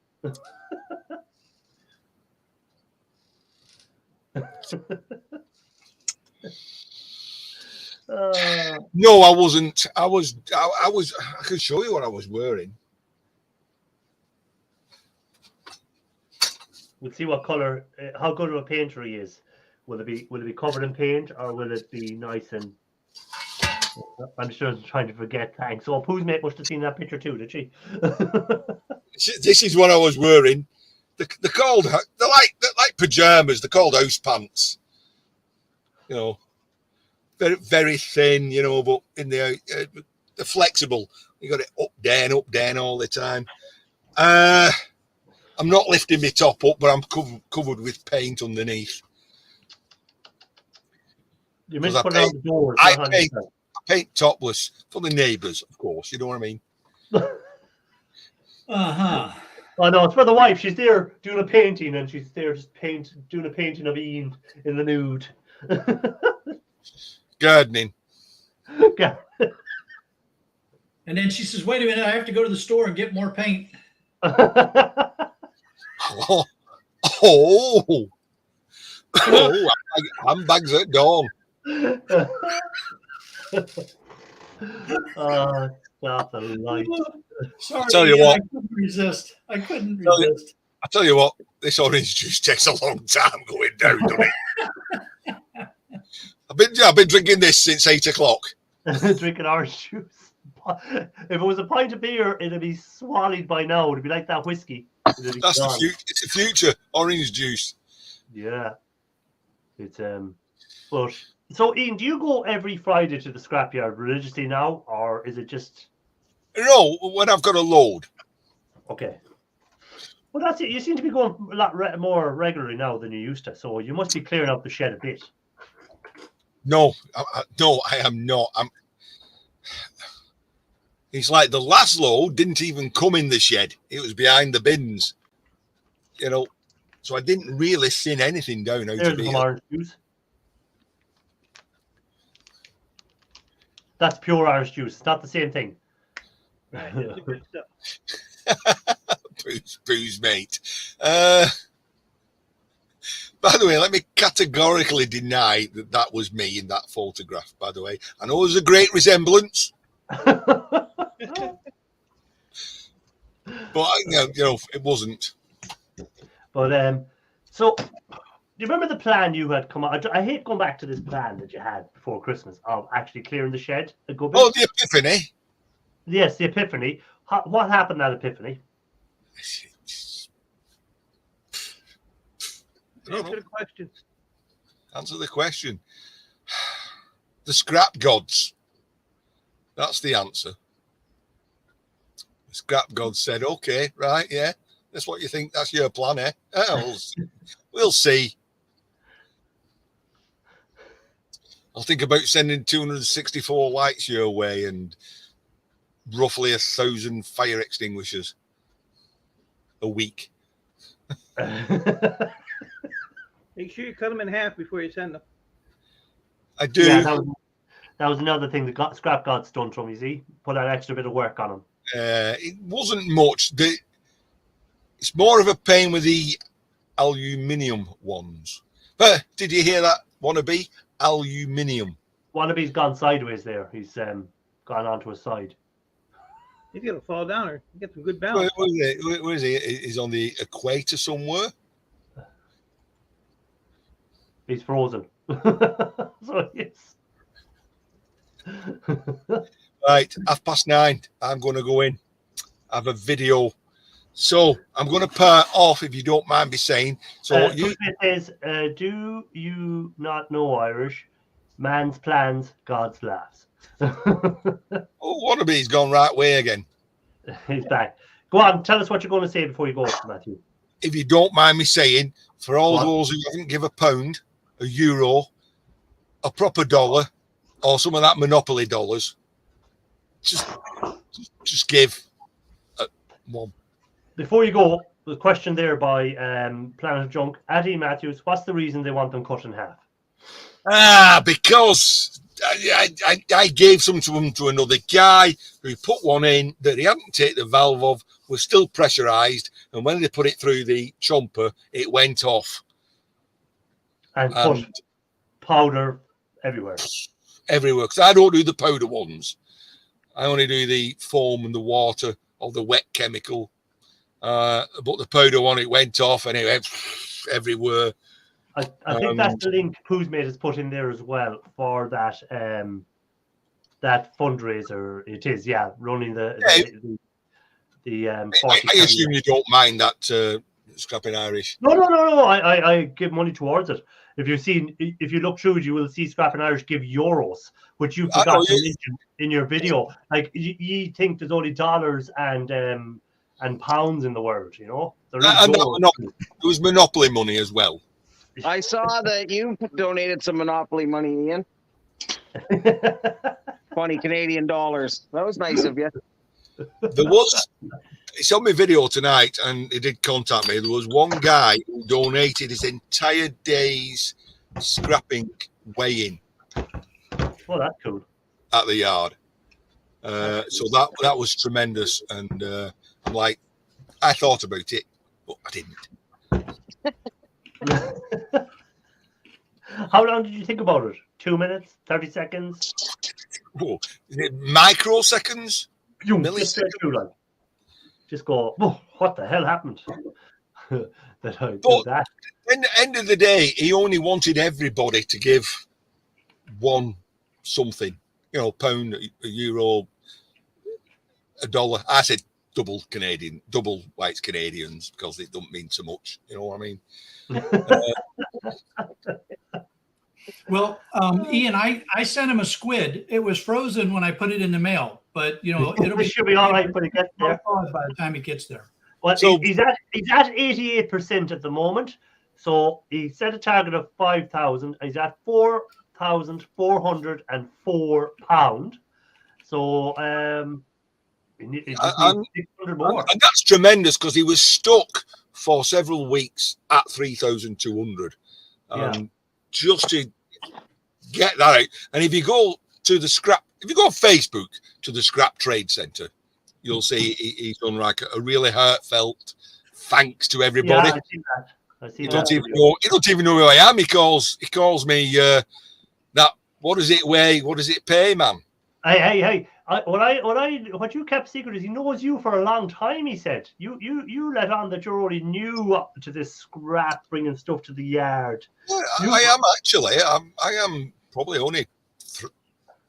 No, I wasn't. I could show you what I was wearing. We'll see what color, how good of a painter he is. Will it be covered in paint, or will it be nice and? I'm sure trying to forget. Thanks. So Pooh's mate must have seen that picture too, did she? This is what I was wearing. They're like pajamas. They're called house pants. You know, very very thin. You know, but in the they're flexible. You got it up down all the time. I'm not lifting my top up, but I'm covered with paint underneath. You meant Because to put it on the doors. I not on paint, yourself. I paint topless for the neighbours, of course. You know what I mean? Uh-huh. Oh no, it's for the wife. She's there doing a painting, and she's there just doing a painting of Ian in the nude. Gardening. Yeah. And then she says, wait a minute, I have to go to the store and get more paint. Oh, oh, oh, handbags at dawn. Oh, stop the light. Sorry, tell you Ian, what. I couldn't resist. I couldn't resist. I tell you what, this orange juice takes a long time going down, doesn't it? I've been drinking this since 8 o'clock. Drinking orange juice. If it was a pint of beer, it'd be swallowed by now. It'd be like that whiskey. That's the future. It's the future. Orange juice. Yeah. It's but so Ian, do you go every Friday to the scrapyard religiously now, or is it just No, when I've got a load. okay? Well, that's it. You seem to be going a lot more regularly now than you used to, so you must be clearing out the shed a bit. No, I am not. It's like the last load didn't even come in the shed. It was behind the bins. You know, so I didn't really thin anything down out There's of some here. orange juice. That's pure orange juice. It's not the same thing. Right, that's the good stuff. Booze, mate. By the way, let me categorically deny that was me in that photograph, by the way. I know there's a great resemblance, but you know, it wasn't. But so do you remember the plan you had come out? I hate going back to this plan that you had before Christmas of actually clearing the shed a good bit. Oh, the epiphany. Yes, the epiphany. What happened at epiphany? Answer the question. Answer the question. The scrap gods. That's the answer. The scrap gods said, okay, right, yeah. That's what you think. That's your plan, eh? We'll see. I'll think about sending 264 lights your way and roughly 1,000 fire extinguishers a week. Make sure you cut them in half before you send them. I do. Yeah, that was another thing the scrap gods done from you, see? Put an extra bit of work on them. It wasn't much. It's more of a pain with the aluminium ones. But did you hear that, wannabe? Aluminium. Wannabe's gone sideways there. He's gone onto his side. He's gonna fall down or get some good balance. Where is he? He's on the equator somewhere. He's frozen. So yes. Right, 9:30. I'm going to go in. I have a video. So I'm going to part off, if you don't mind me saying. So it says, do you not know Irish? Man's plans, God's laughs. Wannabe's gone right way again. He's back. Go on, tell us what you're going to say before you go, Matthew. If you don't mind me saying, for all What? those who haven't give a pound, a euro, a proper dollar, or some of that Monopoly dollars, just give one. Before you go, the question there by Planet of Junk, Addy Matthews, what's the reason they want them cut in half? Because I gave some to him to another guy who put one in that he hadn't taken the valve of, was still pressurized, and when they put it through the chomper, it went off. And put powder everywhere. Everywhere, because I don't do the powder ones. I only do the foam and the water or the wet chemical. But the powder one, it went off and it went everywhere. I think that's the link Poosmate has put in there as well for that that fundraiser. It is, yeah, running the I assume you don't mind that Scrapping Irish. No. I give money towards it. If you look through it, you will see Scrapping Irish give euros, which you forgot to mention in your video. Like you think there's only dollars and pounds in the world, you know. There was Monopoly money as well. I saw that you donated some Monopoly money, Ian. 20 Canadian dollars. That was nice of you. There was, it's on my video tonight, and he did contact me. There was one guy who donated his entire day's scrapping weighing Oh, that's cool. at the yard. So that was tremendous. And I'm like, I thought about it, but I didn't. How long did you think about it? 2 minutes? 30 seconds? Oh, is it microseconds? Milliseconds? Just go, oh, what the hell happened? That I did But that. at the end of the day, he only wanted everybody to give one something, you know, £1, a euro, $1. I said double whites Canadians, because it don't mean so much, you know what I mean? Well, Ian, I sent him a squid. It was frozen when I put it in the mail, but you know It should be all right when it gets there. by the time it gets there. Well, So- he's at 88% at the moment. So he set a target of 5,000. He's at £4,404. So he needs 600 more. And that's tremendous, because he was stuck for several weeks at 3,200. Just to get that out. And if you go to the if you go on Facebook to the Scrap Trade Centre, you'll see he's done like a really heartfelt thanks to everybody. Yeah, I see that. He don't even know who I am. He calls me that. What does it weigh? What does it pay, man? Hey! What you kept secret is he knows you for a long time. He said you let on that you're already new up to this scrap, bringing stuff to the yard. Well, I am actually. I am probably only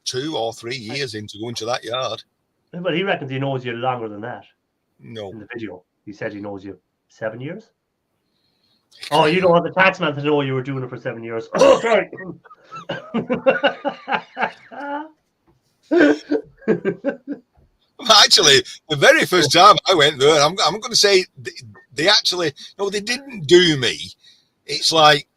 2 or 3 years into going to that yard. But he reckons he knows you longer than that. No, in the video, he said he knows you 7 years. Oh, you don't want the taxman to know you were doing it for 7 years. Oh, sorry. Actually, the very first time I went there, I'm going to say they actually, no, they didn't do me. It's like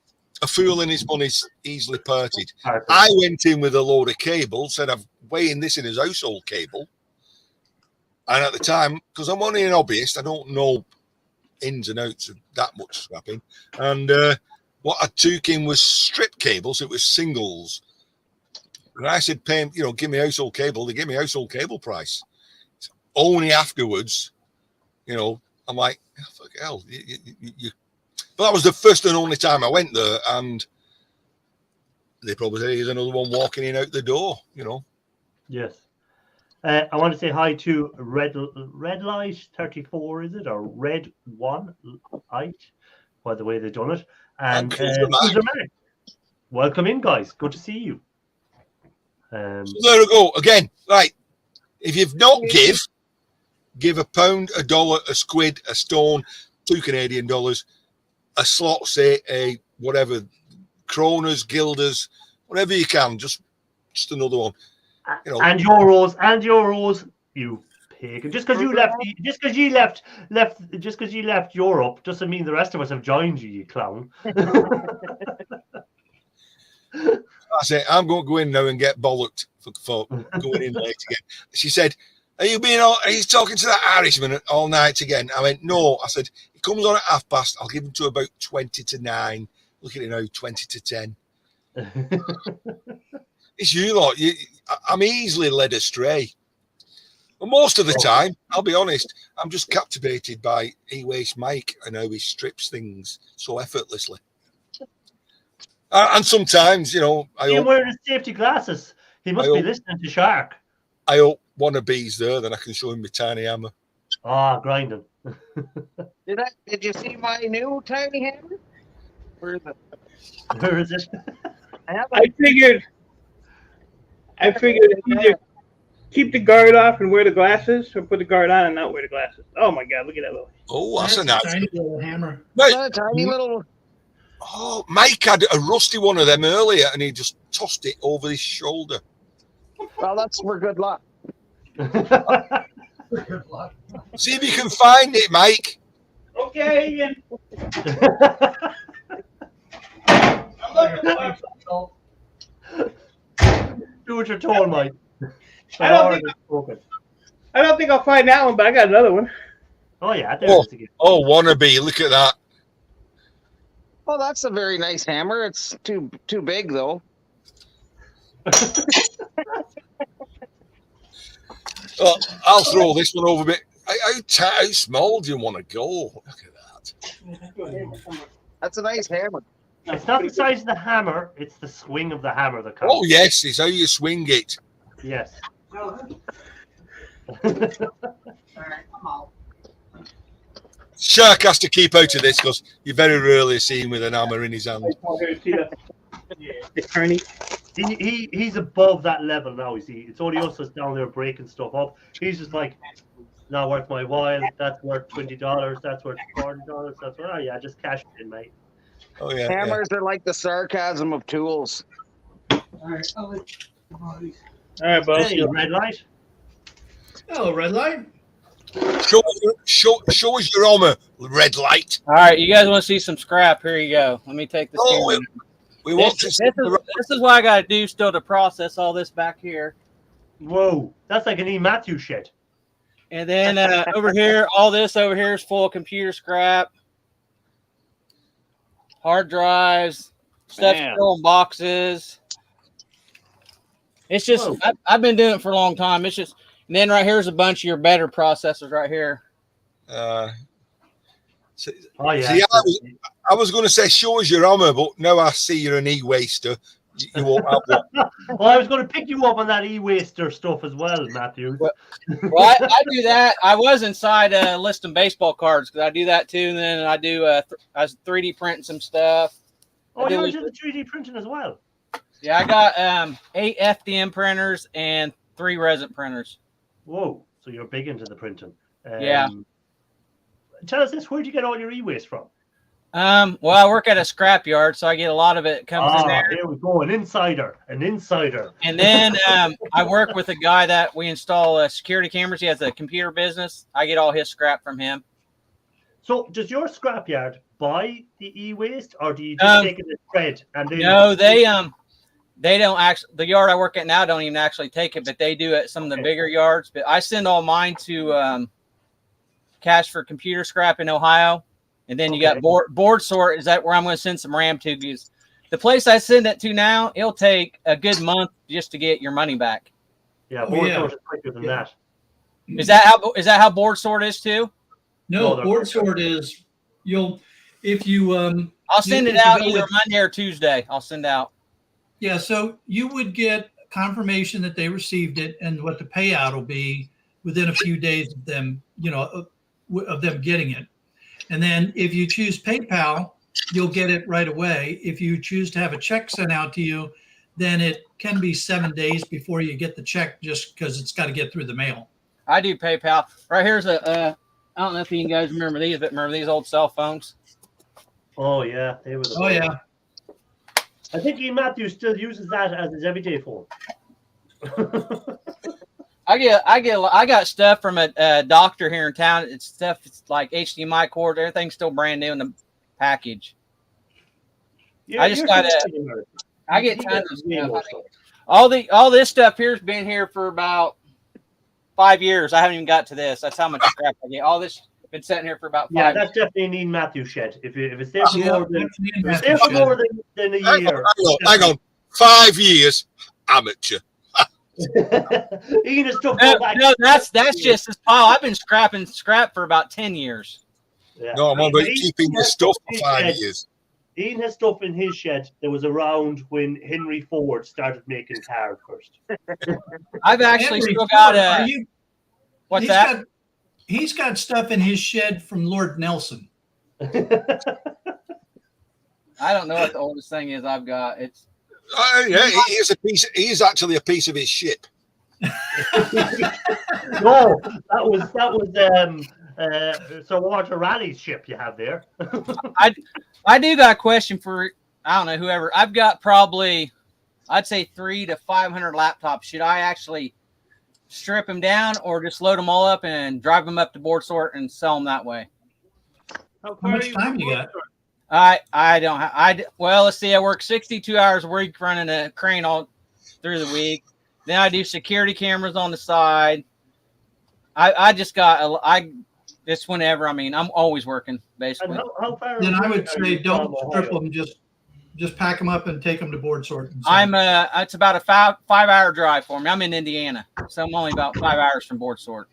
a fool and his money's easily parted. I went in with a load of cable, said I'm weighing this in as household cable. And at the time, because I'm only an hobbyist, I don't know ins and outs of that much scrapping. And what I took in was strip cable, so it was singles. And I said, pay, you know, give me household cable. They gave me household cable price. So only afterwards, you know, I'm like, oh, fuck hell. But that was the first and only time I went there. And they probably say here's another one walking in out the door, you know. Yes. I want to say hi to Red Light 34, is it? Or Red 1 Light, by the way they've done it. And welcome in, guys. Good to see you. So there we go. Again, right. If you've not give £1, $1, a squid, a stone, $2 Canadian, a slot, say a whatever, kronas, guilders, whatever you can, just another one. You know. And euros, you pig. And just because you left Europe doesn't mean the rest of us have joined you, you clown. That's it. I'm going to go in now and get bollocked for going in late again. She said, are you talking to that Irishman all night again? I went, no. I said, he comes on at past. I'll give him to about 20 to 9. Look at it now, 20 to 10. It's you lot. I'm easily led astray. But most of the time, I'll be honest, I'm just captivated by E-Waste Mike and how he strips things so effortlessly. And sometimes, you know, He's wearing his safety glasses. He must be listening to Shark. I hope one of B's there, then I can show him my tiny hammer. Grinding. Did you see my new tiny hammer? Where is it? I figured either keep the guard off and wear the glasses, or put the guard on and not wear the glasses. Oh my God, look at that little. Oh, that's a nice tiny little hammer. Right. Tiny little. Oh, Mike had a rusty one of them earlier, and he just tossed it over his shoulder. Well, that's for good luck. See if you can find it, Mike. Okay, Ian. I'm looking for Do what you're told, Mike. I don't think I'll find that one, but I got another one. Oh yeah, there it is again. Oh, wannabe! Look at that. Well, that's a very nice hammer. It's too big though. Well, I'll throw this one over a bit. How small do you want to go? Look at that. That's a nice hammer. It's not the size of the hammer; it's the swing of the hammer that counts. Oh yes, it's how you swing it. Yes. Shark has to keep out of this because you very rarely see him with an hammer in his hand. He's above that level now. You see, it's only us that's down there breaking stuff up. He's just like, not worth my while. That's worth $20. That's worth $40. That's worth, oh yeah, just cash it in, mate. Oh yeah. Hammers are like the sarcasm of tools. All right, boss. Hey, red light. Hello, red light. Show us your armor, red light. All right, you guys want to see some scrap? Here you go. Let me take this. Oh, we want to see this is what I got to do still to process all this back here. Whoa, that's like an E. Matthews shit. And then over here, all this over here is full of computer scrap, hard drives, stuff still in boxes. It's just, I've been doing it for a long time. It's just, and then right here's a bunch of your better processors right here. Oh yeah. See, I was going to say show us your armor, but now I see you're an e-waster. You won't have one. Well, I was going to pick you up on that e-waster stuff as well, Matthew. Well, I do that. I was inside listing baseball cards because I do that too, and then I do I was 3D printing some stuff. Oh, you're into the 3D printing as well. Yeah, I got 8 FDM printers and 3 resin printers. Whoa, so you're big into the printing. Yeah. Tell us this: where'd you get all your e-waste from? Well, I work at a scrap yard, so I get a lot of it comes in there. Here we go, an insider. And then I work with a guy that we install security cameras. He has a computer business. I get all his scrap from him. So, does your scrapyard buy the e-waste, or do you just take it as thread? And then no, they don't actually. The yard I work at now don't even actually take it, but they do at some of the bigger yards. But I send all mine to Cash for Computer Scrap in Ohio. And then you got board sort. Is that where I'm going to send some RAM to? Because the place I send it to now, it'll take a good month just to get your money back. Yeah, board sort is quicker than that. Is that how board sort is too? No, board sort is I'll send it out either Monday or Tuesday. I'll send out. Yeah, so you would get confirmation that they received it and what the payout will be within a few days of them, of them getting it. And then if you choose PayPal, you'll get it right away. If you choose to have a check sent out to you, then it can be 7 days before you get the check just because it's got to get through the mail. I do PayPal. Right here's I don't know if you guys remember these, but remember these old cell phones? Oh, yeah. They were yeah. I think E. Matthews still uses that as his everyday phone. I got stuff from a doctor here in town. It's like HDMI cord. Everything's still brand new in the package. Yeah, I just got I get tons of stuff. All this stuff here's been here for about 5 years. I haven't even got to this. That's how much crap I get. All this been sitting here for about 5 years. Yeah, that's definitely an Ian Matthews shed. If it's there for more than a year. Hang on. 5 years, amateur. Ian is still no, that's just his pile. I've been scrapping scrap for about 10 years. Yeah. No, I'm about keeping the stuff for 5 years. Ian has stuff in his shed that was around when Henry Ford started making cars first. I've actually still got what's that? He's got stuff in his shed from Lord Nelson. I don't know what the oldest thing is I've got. It's yeah, he is actually a piece of his ship. No, that was Sir Walter Raleigh's ship you have there. I do got a question for I don't know whoever. I've got probably I'd say 300 to 500 laptops. Should I actually strip them down or just load them all up and drive them up to board sort and sell them that way? How much time you got? I don't. Well, let's see. I work 62 hours a week running a crane all through the week. Then I do security cameras on the side. I just got it's whenever. I mean, I'm always working And basically. how far? Then I away would are say you don't from strip Ohio? them. Just pack them up and take them to board sort. It's about a 5-hour drive for me. I'm in Indiana, so I'm only about 5 hours from board sort.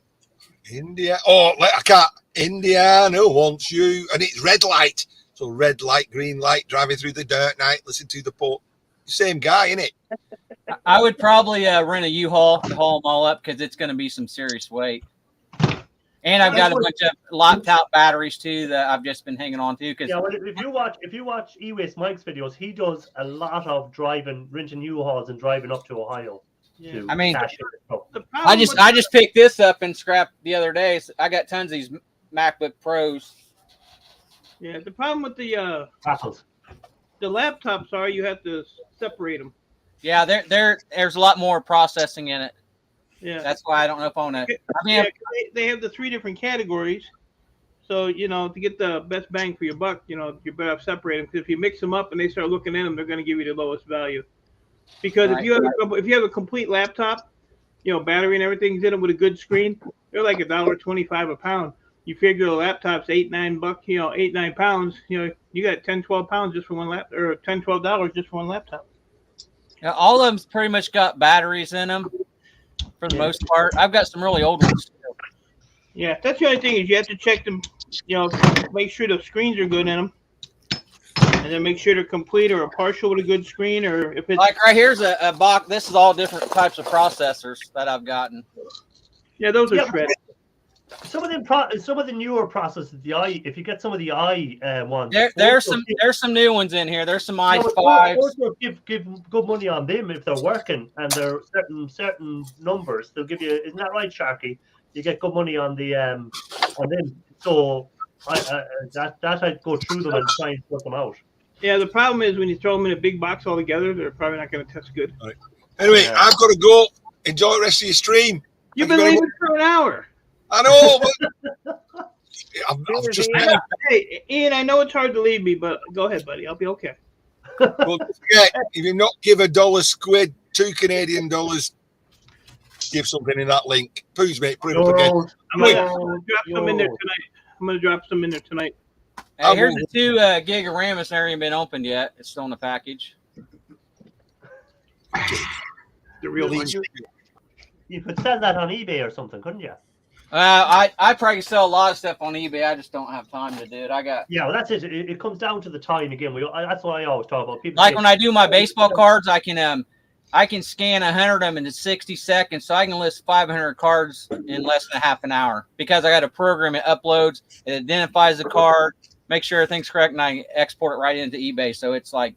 India. Oh, I can't. Indiana wants you, and it's red light. So red light, green light, driving through the dirt night. Listen to the port. Same guy, isn't it? I would probably rent a U-Haul to haul them all up because it's going to be some serious weight. And I've got a bunch of laptop batteries too that I've just been hanging on to. Yeah, well, if you watch E-Waste Mike's videos, he does a lot of driving, renting U-Hauls and driving up to Ohio. Yeah. I mean, I I just picked this up and scrapped the other day. So I got tons of these MacBook Pros. Yeah, the problem with the Apples. laptops are you have to separate them. Yeah, there's a lot more processing in it. Yeah, That's why I don't know if I want to. I mean, yeah, they have the 3 different categories. So to get the best bang for your buck, you better separate them, because if you mix them up and they start looking at them, they're going to give you the lowest value. Because if you have a complete laptop, battery and everything's in it with a good screen, they're like $1.25 a pound. You figure the laptop's $8-9, $8-9 pounds. You got 10-12 pounds just for one laptop, or $10-12 just for one laptop. all of them's pretty much got batteries in them for the most part. I've got some really old ones. Yeah, that's the only thing is you have to check them. Make sure the screens are good in them, and then make sure they're complete or a partial with a good screen, or if it's Like right here's a box. This is all different types of processors that I've gotten. Yeah, those are shredded. Some of the newer processors, if you get some of the ones, There's some new ones in here. There's some i5s. Also give good money on them if they're working and they're certain numbers. They'll give you. Isn't that right, Sharky? You get good money on them. So I'd go through them and try and sort them out. Yeah, the problem is when you throw them in a big box all together, they're probably not going to test good. Right. Anyway, I've got to go. Enjoy the rest of your stream. You've been leaving for an hour. I know, but I've just. Hey, Ian, I know it's hard to leave me, but go ahead, buddy. I'll be okay. Well, don't forget, if you not give $1 $2 Canadian, give something in that link. Please, mate, put it up again. I'm gonna drop some in there tonight. I'm gonna drop some in there tonight. Hey, here's the 2 gig of RAM. It's never even been opened yet. It's still in the package. The real one. You could sell that on eBay or something, couldn't you? I probably sell a lot of stuff on eBay. I just don't have time to do it. Yeah, well, that's it. It comes down to the time again. That's what I always talk about. People like when I do my baseball cards, I can scan 100 of them in 60 seconds, so I can list 500 cards in less than half an hour because I got a program. It uploads, it identifies the card, make sure everything's correct, and I export it right into eBay. So it's like,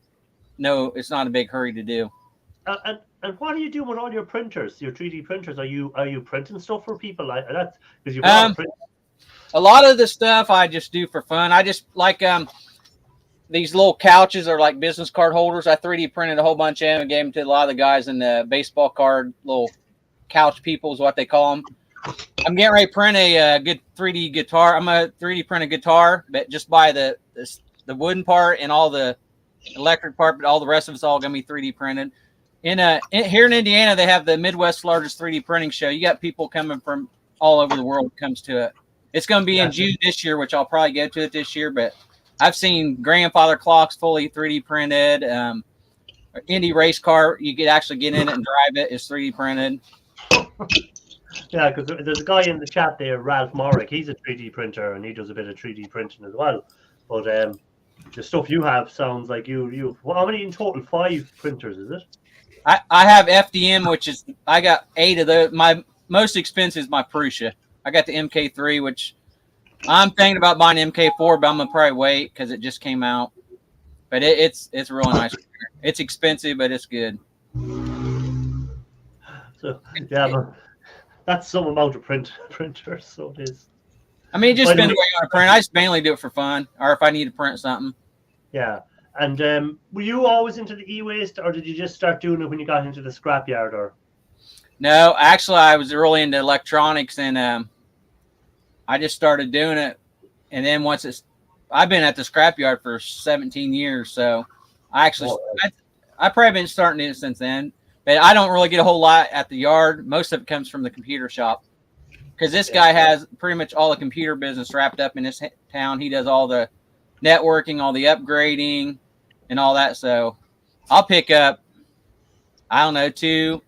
no, it's not a big hurry to do. And what are you doing with all your printers, your 3D printers? Are you printing stuff for people like that? Because you've got a lot of the stuff I just do for fun. I just like these little couches are like business card holders. I 3D printed a whole bunch of them and gave them to a lot of the guys in the baseball card little couch people is what they call them. I'm getting ready to print a good 3D guitar. I'm gonna 3D print a guitar, but just by the wooden part and all the electric part, but all the rest of it's all gonna be 3D printed. Here in Indiana, they have the Midwest's largest 3D printing show. You got people coming from all over the world when it comes to it. It's going to be in June this year, which I'll probably go to it this year. But I've seen grandfather clocks fully 3D printed. Indy race car, you could actually get in it and drive it. It's 3D printed. Yeah, because there's a guy in the chat there, Ralph Morrick. He's a 3D printer, and he does a bit of 3D printing as well. But the stuff you have sounds like you. Well, how many in total? 5 printers, is it? I have FDM, which is I got 8 of those. My most expensive is my PRSI. I got the MK3, which I'm thinking about buying MK4, but I'm gonna probably wait because it just came out. But it's a really nice printer. It's expensive, but it's good. So yeah, but that's some amount of printers. So it is. I mean, it just depends what you want to print. I just mainly do it for fun, or if I need to print something. Yeah. And were you always into the e-waste, or did you just start doing it when you got into the scrapyard? Or no, actually, I was really into electronics, and I just started doing it. And then I've been at the scrapyard for 17 years, so I probably been starting it since then. But I don't really get a whole lot at the yard. Most of it comes from the computer shop. Because this guy has pretty much all the computer business wrapped up in his town. He does all the networking, all the upgrading, and all that. So I'll pick up, I don't know, 2-3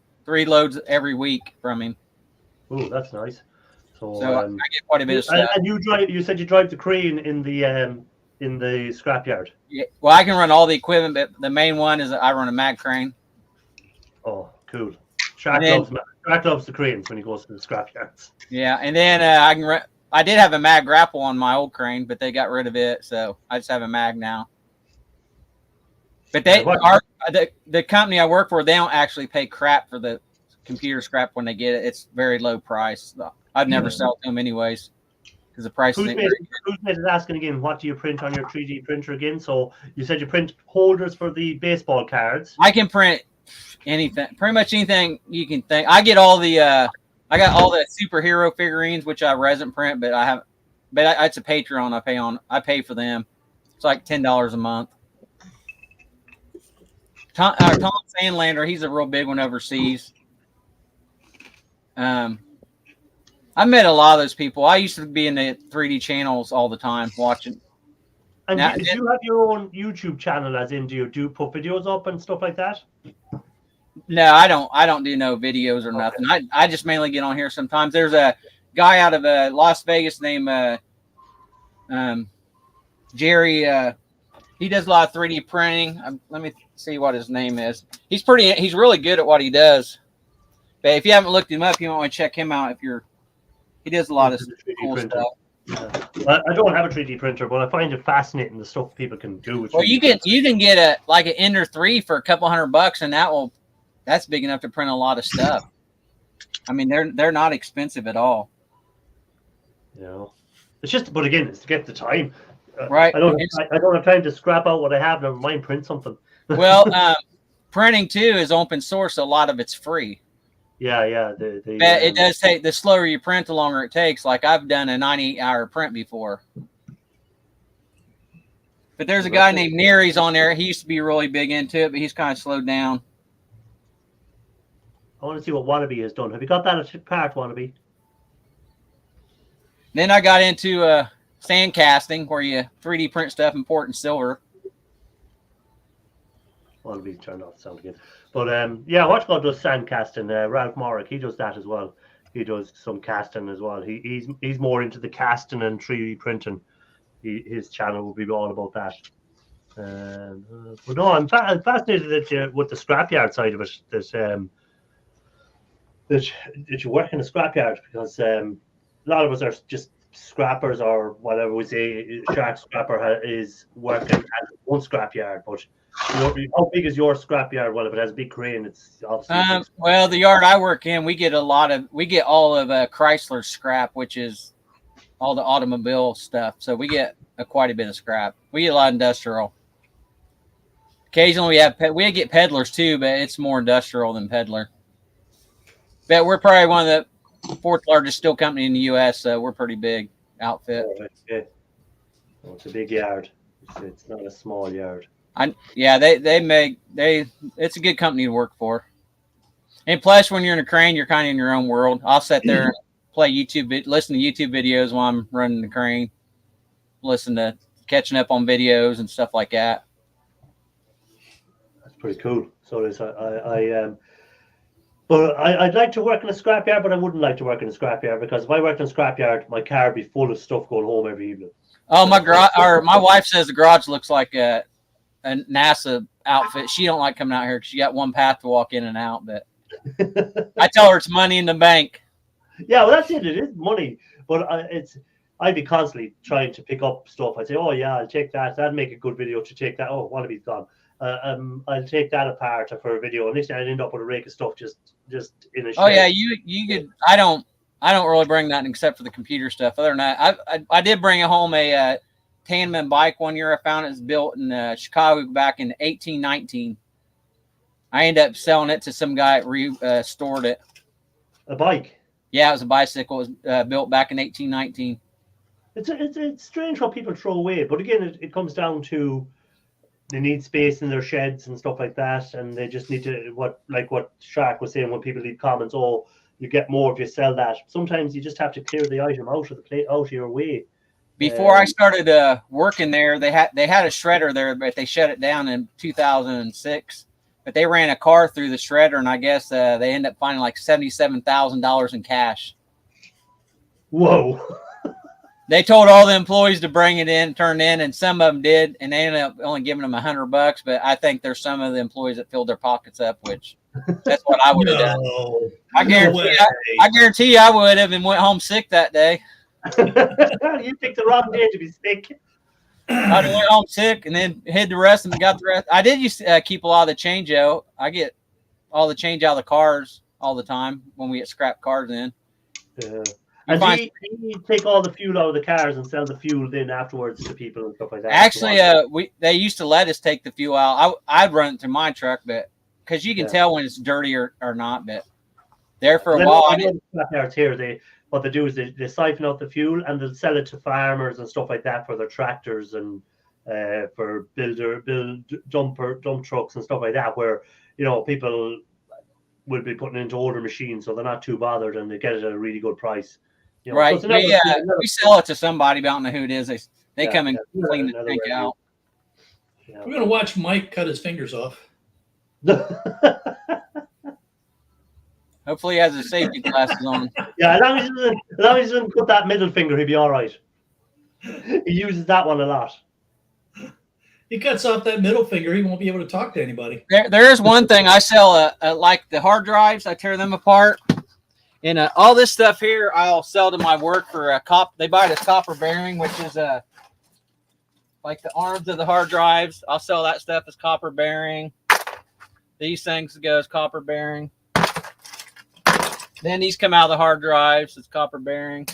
loads every week from him. Oh, that's nice. So I get quite a bit of stuff. And you drive? You said you drive the crane in the scrapyard. Yeah, well, I can run all the equipment, but the main one is I run a mag crane. Oh, cool. Shark loves the cranes when he goes to the scrapyards. Yeah, and then I did have a mag grapple on my old crane, but they got rid of it, so I just have a mag now. But the company I work for, they don't actually pay crap for the computer scrap when they get it. It's very low price. I'd never sell to them anyways because the price isn't very good. Who's asking again, what do you print on your 3D printer again? So you said you print holders for the baseball cards. I can print anything, pretty much anything you can think. I got all the superhero figurines, which I resin print, but it's a Patreon. I pay for them. It's like $10 a month. Tom Sandlander, he's a real big one overseas. I met a lot of those people. I used to be in the 3D channels all the time watching. And do you have your own YouTube channel, as in do you put videos up and stuff like that? No, I don't do no videos or nothing. I just mainly get on here sometimes. There's a guy out of Las Vegas named Jerry. He does a lot of 3D printing. Let me see what his name is. He's really good at what he does. But if you haven't looked him up, you might want to check him out. He does a lot of cool stuff. Yeah. I don't have a 3D printer, but I find it fascinating the stuff people can do with. Well, you can get an Ender 3 for a couple $100, and that's big enough to print a lot of stuff. I mean, they're not expensive at all. You know, it's just, but again, it's to get the time. Right. I don't have time to scrap out what I have. Never mind, print something. Well, printing too is open source. A lot of it's free. Yeah. It does take, the slower you print, the longer it takes. Like I've done a 98-hour print before. But there's a guy named Neary's on there. He used to be really big into it, but he's kind of slowed down. I want to see what Wannabe has done. Have you got that part, Wannabe? Then I got into sand casting, where you 3D print stuff and pour it in silver. Wannabe turned off the sound again. But yeah, Watchbot does sand casting. Ralph Morrick, he does that as well. He does some casting as well. He's more into the casting and 3D printing. His channel will be all about that. But no, I'm fascinated with the scrapyard side of it. That you work in a scrapyard, because a lot of us are just scrappers, or whatever we say. Shark Scrapper is working at one scrapyard, but how big is your scrapyard? Well, if it has a big crane, it's obviously well, the yard I work in, we get all of Chrysler's scrap, which is all the automobile stuff. So we get quite a bit of scrap. We get a lot of industrial. Occasionally we get peddlers too, but it's more industrial than peddler. But we're probably one of the 4th largest steel company in the U.S., so we're pretty big outfit. Yeah. Well, it's a big yard. It's not a small yard. It's a good company to work for. And plus, when you're in a crane, you're kind of in your own world. I'll sit there and listen to YouTube videos while I'm running the crane, catching up on videos and stuff like that. That's pretty cool. So but I'd like to work in a scrapyard, but I wouldn't like to work in a scrapyard, because if I worked in a scrapyard, my car would be full of stuff going home every evening. Oh, my wife says the garage looks like a NASA outfit. She don't like coming out here because she got one path to walk in and out. But I tell her it's money in the bank. Yeah, well, that's it. It is money, but I'd be constantly trying to pick up stuff. I'd say, oh yeah, I'll take that. That'd make a good video to take that. Oh, Wannabe's gone. I'll take that apart for a video. At least I'd end up with a rake of stuff just in a shed. Oh yeah, you could. I don't really bring that except for the computer stuff. Other than that, I did bring home a Tandem bike one year. I found it was built in Chicago back in 1819. I ended up selling it to some guy that restored it. A bike? Yeah, it was a bicycle. It was built back in 1819. It's strange what people throw away, but again, it comes down to they need space in their sheds and stuff like that, and they just need to what Shark was saying when people leave comments. Oh, you get more if you sell that. Sometimes you just have to clear the item out of the plate, out of your way. Before I started working there, they had a shredder there, but they shut it down in 2006. But they ran a car through the shredder, and I guess they ended up finding like $77,000 in cash. Whoa! They told all the employees to bring it in, turn it in, and some of them did, and they ended up only giving them $100. But I think there's some of the employees that filled their pockets up, which that's what I would have done. I guarantee I would have and went home sick that day. You picked the wrong day to be sick. I went home sick and then hid the rest and got the rest. I did used to keep a lot of the change out. I get all the change out of the cars all the time when we get scrap cars in. Yeah. And do you take all the fuel out of the cars and sell the fuel then afterwards to people and stuff like that? Actually, they used to let us take the fuel out. I'd run it through my truck, but because you can tell when it's dirty or not. But there for a while, what they do is they siphon out the fuel and they'll sell it to farmers and stuff like that for their tractors and for dump trucks and stuff like that, where people will be putting into older machines, so they're not too bothered and they get it at a really good price. Right. So we sell it to somebody, but I don't know who it is. They come and clean the tank out. Yeah. We're gonna watch Mike cut his fingers off. Hopefully he has his safety glasses on. Yeah, as long as he doesn't put that middle finger, he'll be all right. He uses that one a lot. He cuts off that middle finger, he won't be able to talk to anybody. There is one thing I sell, like the hard drives. I tear them apart. And all this stuff here, I'll sell to my work for a They buy this copper bearing, which is like the arms of the hard drives. I'll sell that stuff as copper bearing. These things go as copper bearing. Then these come out of the hard drives. It's copper bearing.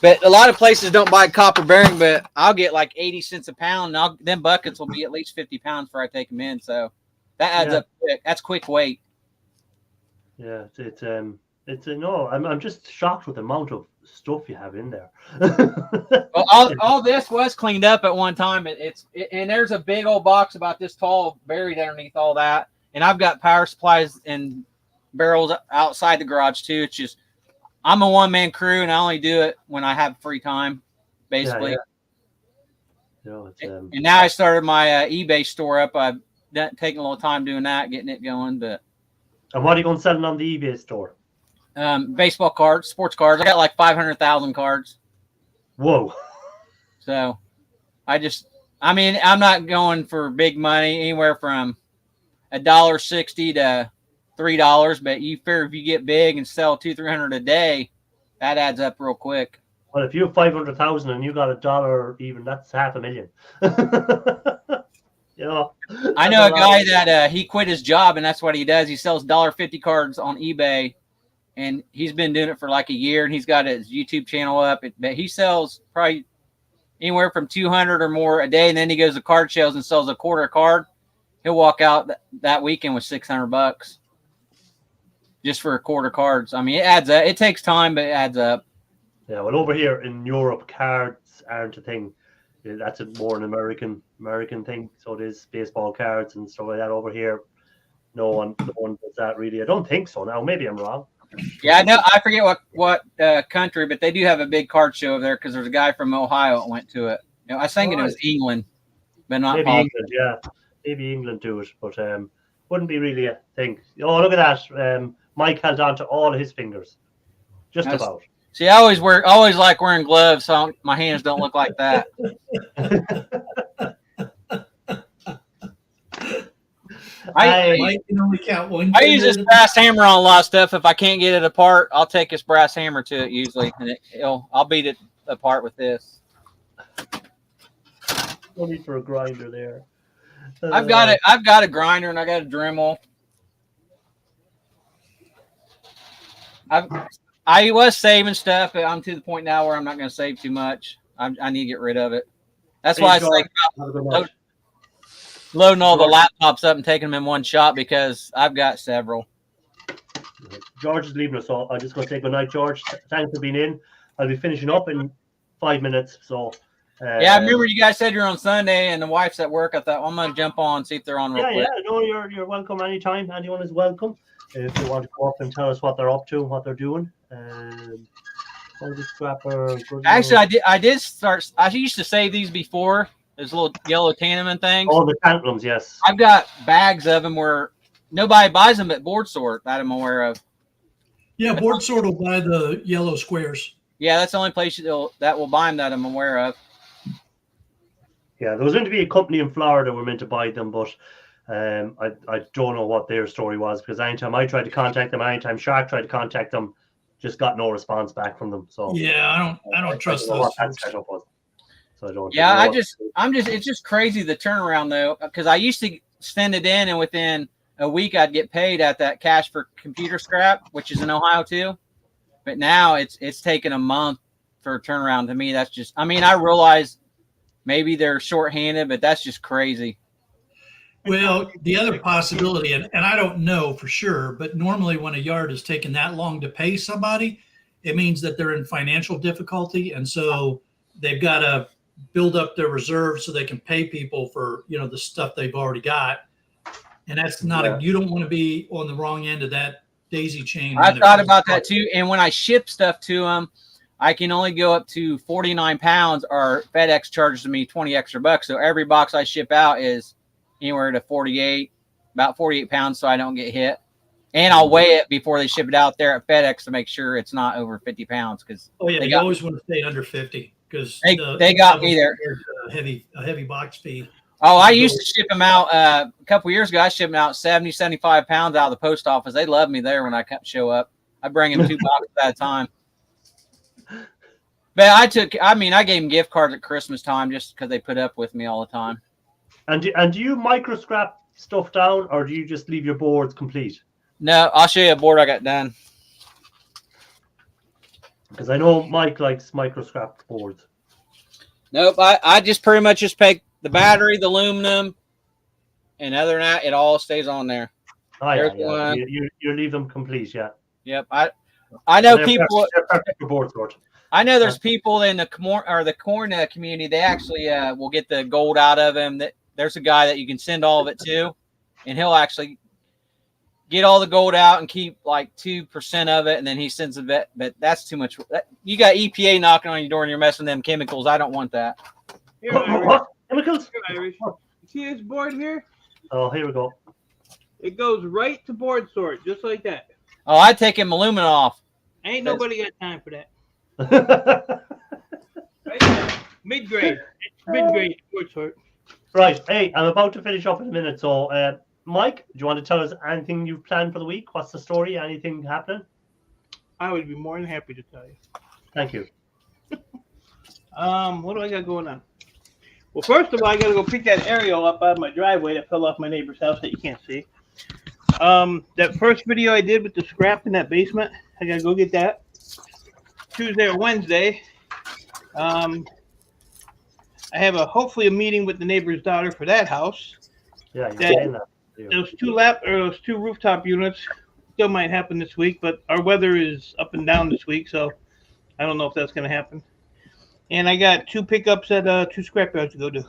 But a lot of places don't buy copper bearing, but I'll get like 80 cents a pound. And them buckets will be at least 50 pounds before I take them in. So that adds up quick. That's quick weight. Yeah, I'm just shocked with the amount of stuff you have in there. Well, all this was cleaned up at one time. And there's a big old box about this tall buried underneath all that. And I've got power supplies and barrels outside the garage too. It's just I'm a one-man crew and I only do it when I have free time, basically. And now I started my eBay store up. I've taken a little time doing that, getting it going. But and what are you going to sell on the eBay store? Baseball cards, sports cards. I got like 500,000 cards. Whoa. So I'm not going for big money, anywhere from $1.60 to $3, but you figure if you get big and sell 200-300 a day, that adds up real quick. Well, if you have 500,000 and you got $1 even, that's $500,000. I know a guy that he quit his job and that's what he does. He sells $1.50 cards on eBay, and he's been doing it for like a year. And he's got his YouTube channel up. But he sells probably anywhere from 200 or more a day, and then he goes to card shows and sells a quarter card. He'll walk out that weekend with $600 just for a quarter cards. I mean, it adds up. It takes time, but it adds up. Yeah, well, over here in Europe, cards aren't a thing. That's more an American thing. So it is baseball cards and stuff like that. Over here, no one does that really. I don't think so. Now, maybe I'm wrong. Yeah, I know. I forget what country, but they do have a big card show over there because there's a guy from Ohio that went to it. I was thinking it was England, but not maybe England. Yeah, maybe England do it, but wouldn't be really a thing. Oh, look at that! Mike held on to all of his fingers, just about. See, I always like wearing gloves, so my hands don't look like that. I can only count one. I use this brass hammer on a lot of stuff. If I can't get it apart, I'll take this brass hammer to it usually, and I'll beat it apart with this. No need for a grinder there. I've got a grinder and I got a Dremel. I was saving stuff, but I'm to the point now where I'm not going to save too much. I need to get rid of it. That's why I think about loading all the laptops up and taking them in one shot, because I've got several. George is leaving us, so I'm just going to say good night, George. Thanks for being in. I'll be finishing up in 5 minutes, so Yeah, I remember you guys said you're on Sunday and the wife's at work. I thought, well, I'm going to jump on, see if they're on real quick. Yeah. No, you're welcome anytime. Anyone is welcome. If you want to go up and tell us what they're up to, what they're doing. Scrapper. Actually, I did start. I used to save these before. There's little yellow tantalum things. Oh, the tantalums, yes. I've got bags of them where nobody buys them at Board Sort that I'm aware of. Yeah, Board Sort will buy the yellow squares. Yeah, that's the only place that will buy them that I'm aware of. Yeah, there was going to be a company in Florida were meant to buy them, but I don't know what their story was, because anytime I tried to contact them, anytime Shark tried to contact them, just got no response back from them. So yeah, I don't trust those. What that setup was. So I don't. Yeah, it's just crazy the turnaround though, because I used to send it in, and within a week I'd get paid at that Cash for Computer Scrap, which is in Ohio too. But now it's taken a month for a turnaround. To me, that's just. I mean, I realize maybe they're shorthanded, but that's just crazy. Well, the other possibility, and I don't know for sure, but normally when a yard is taking that long to pay somebody, it means that they're in financial difficulty, and so they've got to build up their reserves so they can pay people for the stuff they've already got. And that's not you don't want to be on the wrong end of that daisy chain. I thought about that too, and when I ship stuff to them, I can only go up to 49 pounds, or FedEx charges me 20 extra bucks. So every box I ship out is anywhere to about 48 pounds, so I don't get hit. And I'll weigh it before they ship it out there at FedEx to make sure it's not over 50 pounds. Because you always want to stay under 50 because they got me there. A heavy box fee. Oh, I used to ship them out a couple years ago. I shipped them out 70, 75 pounds out of the post office. They love me there when I show up. I bring them 2 boxes at a time. But I gave them gift cards at Christmas time just because they put up with me all the time. And do you micro scrap stuff down, or do you just leave your boards complete? No, I'll show you a board I got done. Because I know Mike likes micro scrap boards. Nope, I just pretty much just take the battery, the aluminum, and other than that, it all stays on there. Oh, yeah. You leave them complete, yeah. Yep, I know people. They're perfect for board sort. I know there's people in the corn community. They actually will get the gold out of them. There's a guy that you can send all of it to, and he'll actually get all the gold out and keep like 2% of it, and then he sends it. But that's too much. You got EPA knocking on your door, and you're messing with them chemicals. I don't want that. Here, What? Chemicals? Irish. See this board here? Oh, here we go. It goes right to board sort, just like that. Oh, I take him aluminum off. Ain't nobody got time for that. Right there. Mid-grade board sort. Right. Hey, I'm about to finish up in a minute. So, Mike, do you want to tell us anything you've planned for the week? What's the story? Anything happening? I would be more than happy to tell you. Thank you. What do I got going on? Well, first of all, I got to go pick that aerial up out of my driveway that fell off my neighbor's house that you can't see. That first video I did with the scrap in that basement, I got to go get that. Tuesday or Wednesday. I have hopefully a meeting with the neighbor's daughter for that house. Yeah, you're saying that. Those two rooftop units still might happen this week, but our weather is up and down this week, so I don't know if that's going to happen. And I got 2 pickups at 2 scrapyards to go do.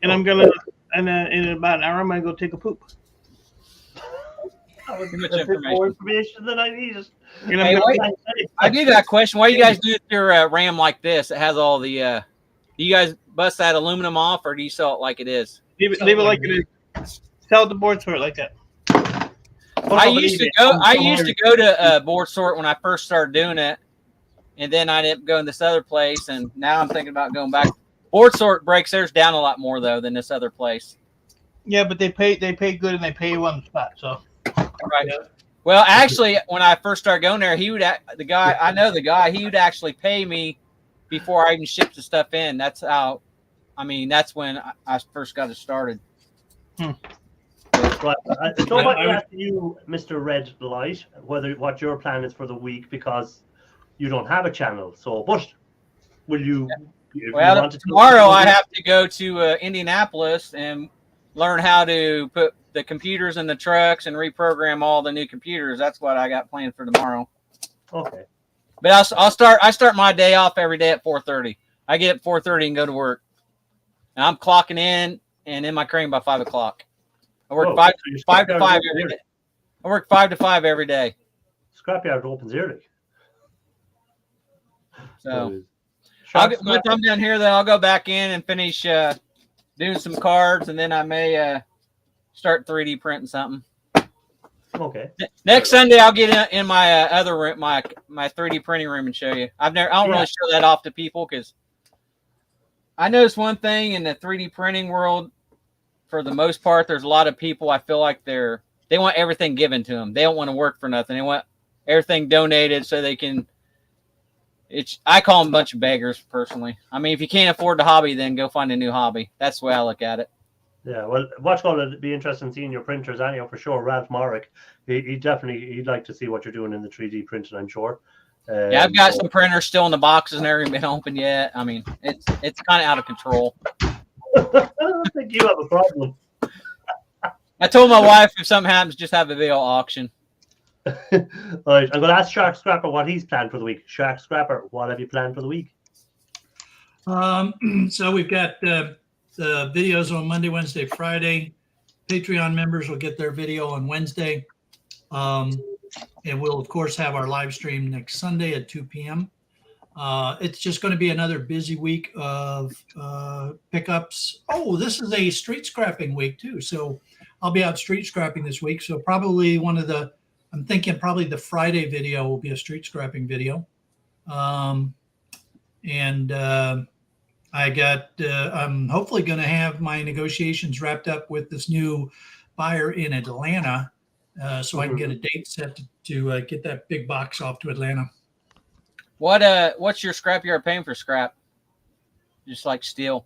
And I'm gonna, in about an hour, I'm gonna go take a poop. That was a bit more information than I needed. Hey, I do that question. Why do you guys do your RAM like this? It has all the. Do you guys bust that aluminum off, or do you sell it like it is? Leave it like it is. Sell it to board sort like that. I used to go to board sort when I first started doing it, and then I ended up going to this other place, and now I'm thinking about going back. Board sort breaks theirs down a lot more though than this other place. Yeah, but they pay good and they pay you on the spot. So. Right. Well, actually, when I first started going there, he would he would actually pay me before I even shipped the stuff in. That's how. I mean, that's when I first got it started. Right. So what you ask you, Mr. Red Light, what your plan is for the week, because you don't have a channel. So, but will you? Well, tomorrow I have to go to Indianapolis and learn how to put the computers in the trucks and reprogram all the new computers. That's what I got planned for tomorrow. Okay. But I start my day off every day at 4:30. I get up 4:30 and go to work. And I'm clocking in and in my crane by 5 o'clock. I work five to five every day. I work 5 to 5 every day. Scrapyard opens early. So once I'm down here, then I'll go back in and finish doing some cards, and then I may start 3D printing something. Okay. Next Sunday, I'll get in my other room, my 3D printing room, and show you. I don't really show that off to people because I noticed one thing in the 3D printing world. For the most part, there's a lot of people. I feel like they want everything given to them. They don't want to work for nothing. They want everything donated so they can. I call them a bunch of beggars, personally. I mean, if you can't afford the hobby, then go find a new hobby. That's the way I look at it. Yeah, well, it'd be interesting seeing your printers anyhow, for sure. Ralph Morrick, he'd like to see what you're doing in the 3D printing, I'm sure. Yeah, I've got some printers still in the boxes and they're been open yet. I mean, it's kind of out of control. I don't think you have a problem. I told my wife if something happens, just have a video auction. All right, I'm going to ask Shark Scrapper what he's planned for the week. Shark Scrapper, what have you planned for the week? So we've got the videos on Monday, Wednesday, Friday. Patreon members will get their video on Wednesday. And we'll, of course, have our live stream next Sunday at 2 p.m. It's just going to be another busy week of pickups. Oh, this is a street scrapping week, too. So I'll be out street scrapping this week. So probably I'm thinking probably the Friday video will be a street scrapping video. I'm hopefully going to have my negotiations wrapped up with this new buyer in Atlanta, so I can get a date set to get that big box off to Atlanta. What's your scrapyard paying for scrap? Just like steel.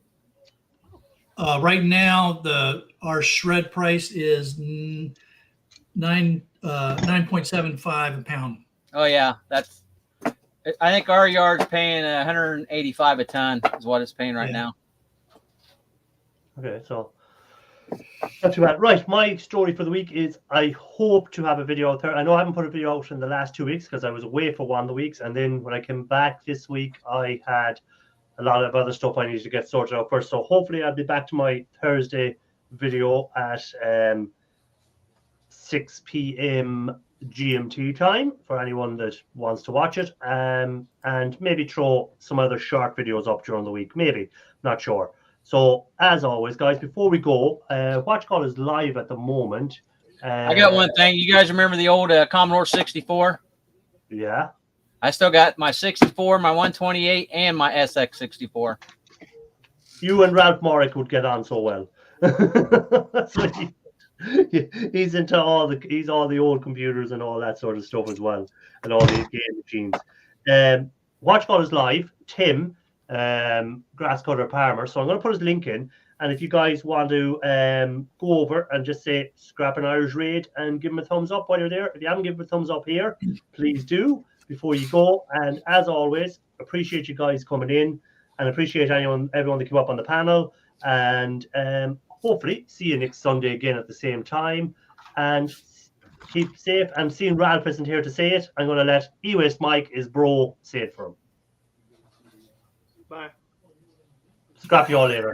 Right now, our shred price is 9.75 a pound. Oh yeah, I think our yard's paying 185 a ton is what it's paying right now. Okay, so not too bad. Right, my story for the week is I hope to have a video out there. I know I haven't put a video out in the last 2 weeks because I was away for one of the weeks, and then when I came back this week, I had a lot of other stuff I needed to get sorted out first. So hopefully I'll be back to my Thursday video at 6 p.m. GMT time for anyone that wants to watch it, and maybe throw some other short videos up during the week, maybe, not sure. So as always, guys, before we go, Watch Call is live at the moment. I got one thing. You guys remember the old Commodore 64? Yeah. I still got my 64, my 128, and my SX64. You and Ralph Morrick would get on so well. So he's into all the old computers and all that sort of stuff as well, and all these game machines. Watch Call is live. Tim, Grass Cutter Palmer. So I'm going to put his link in, and if you guys want to go over and just say Scrap an Irish Raid and give him a thumbs up while you're there. If you haven't given a thumbs up here, please do before you go. And as always, appreciate you guys coming in, and appreciate everyone that came up on the panel. And hopefully see you next Sunday again at the same time. And keep safe. I'm seeing Ralph isn't here to say it. I'm going to let E-Waste Mike, his bro, say it for him. Bye. Scrap you all later.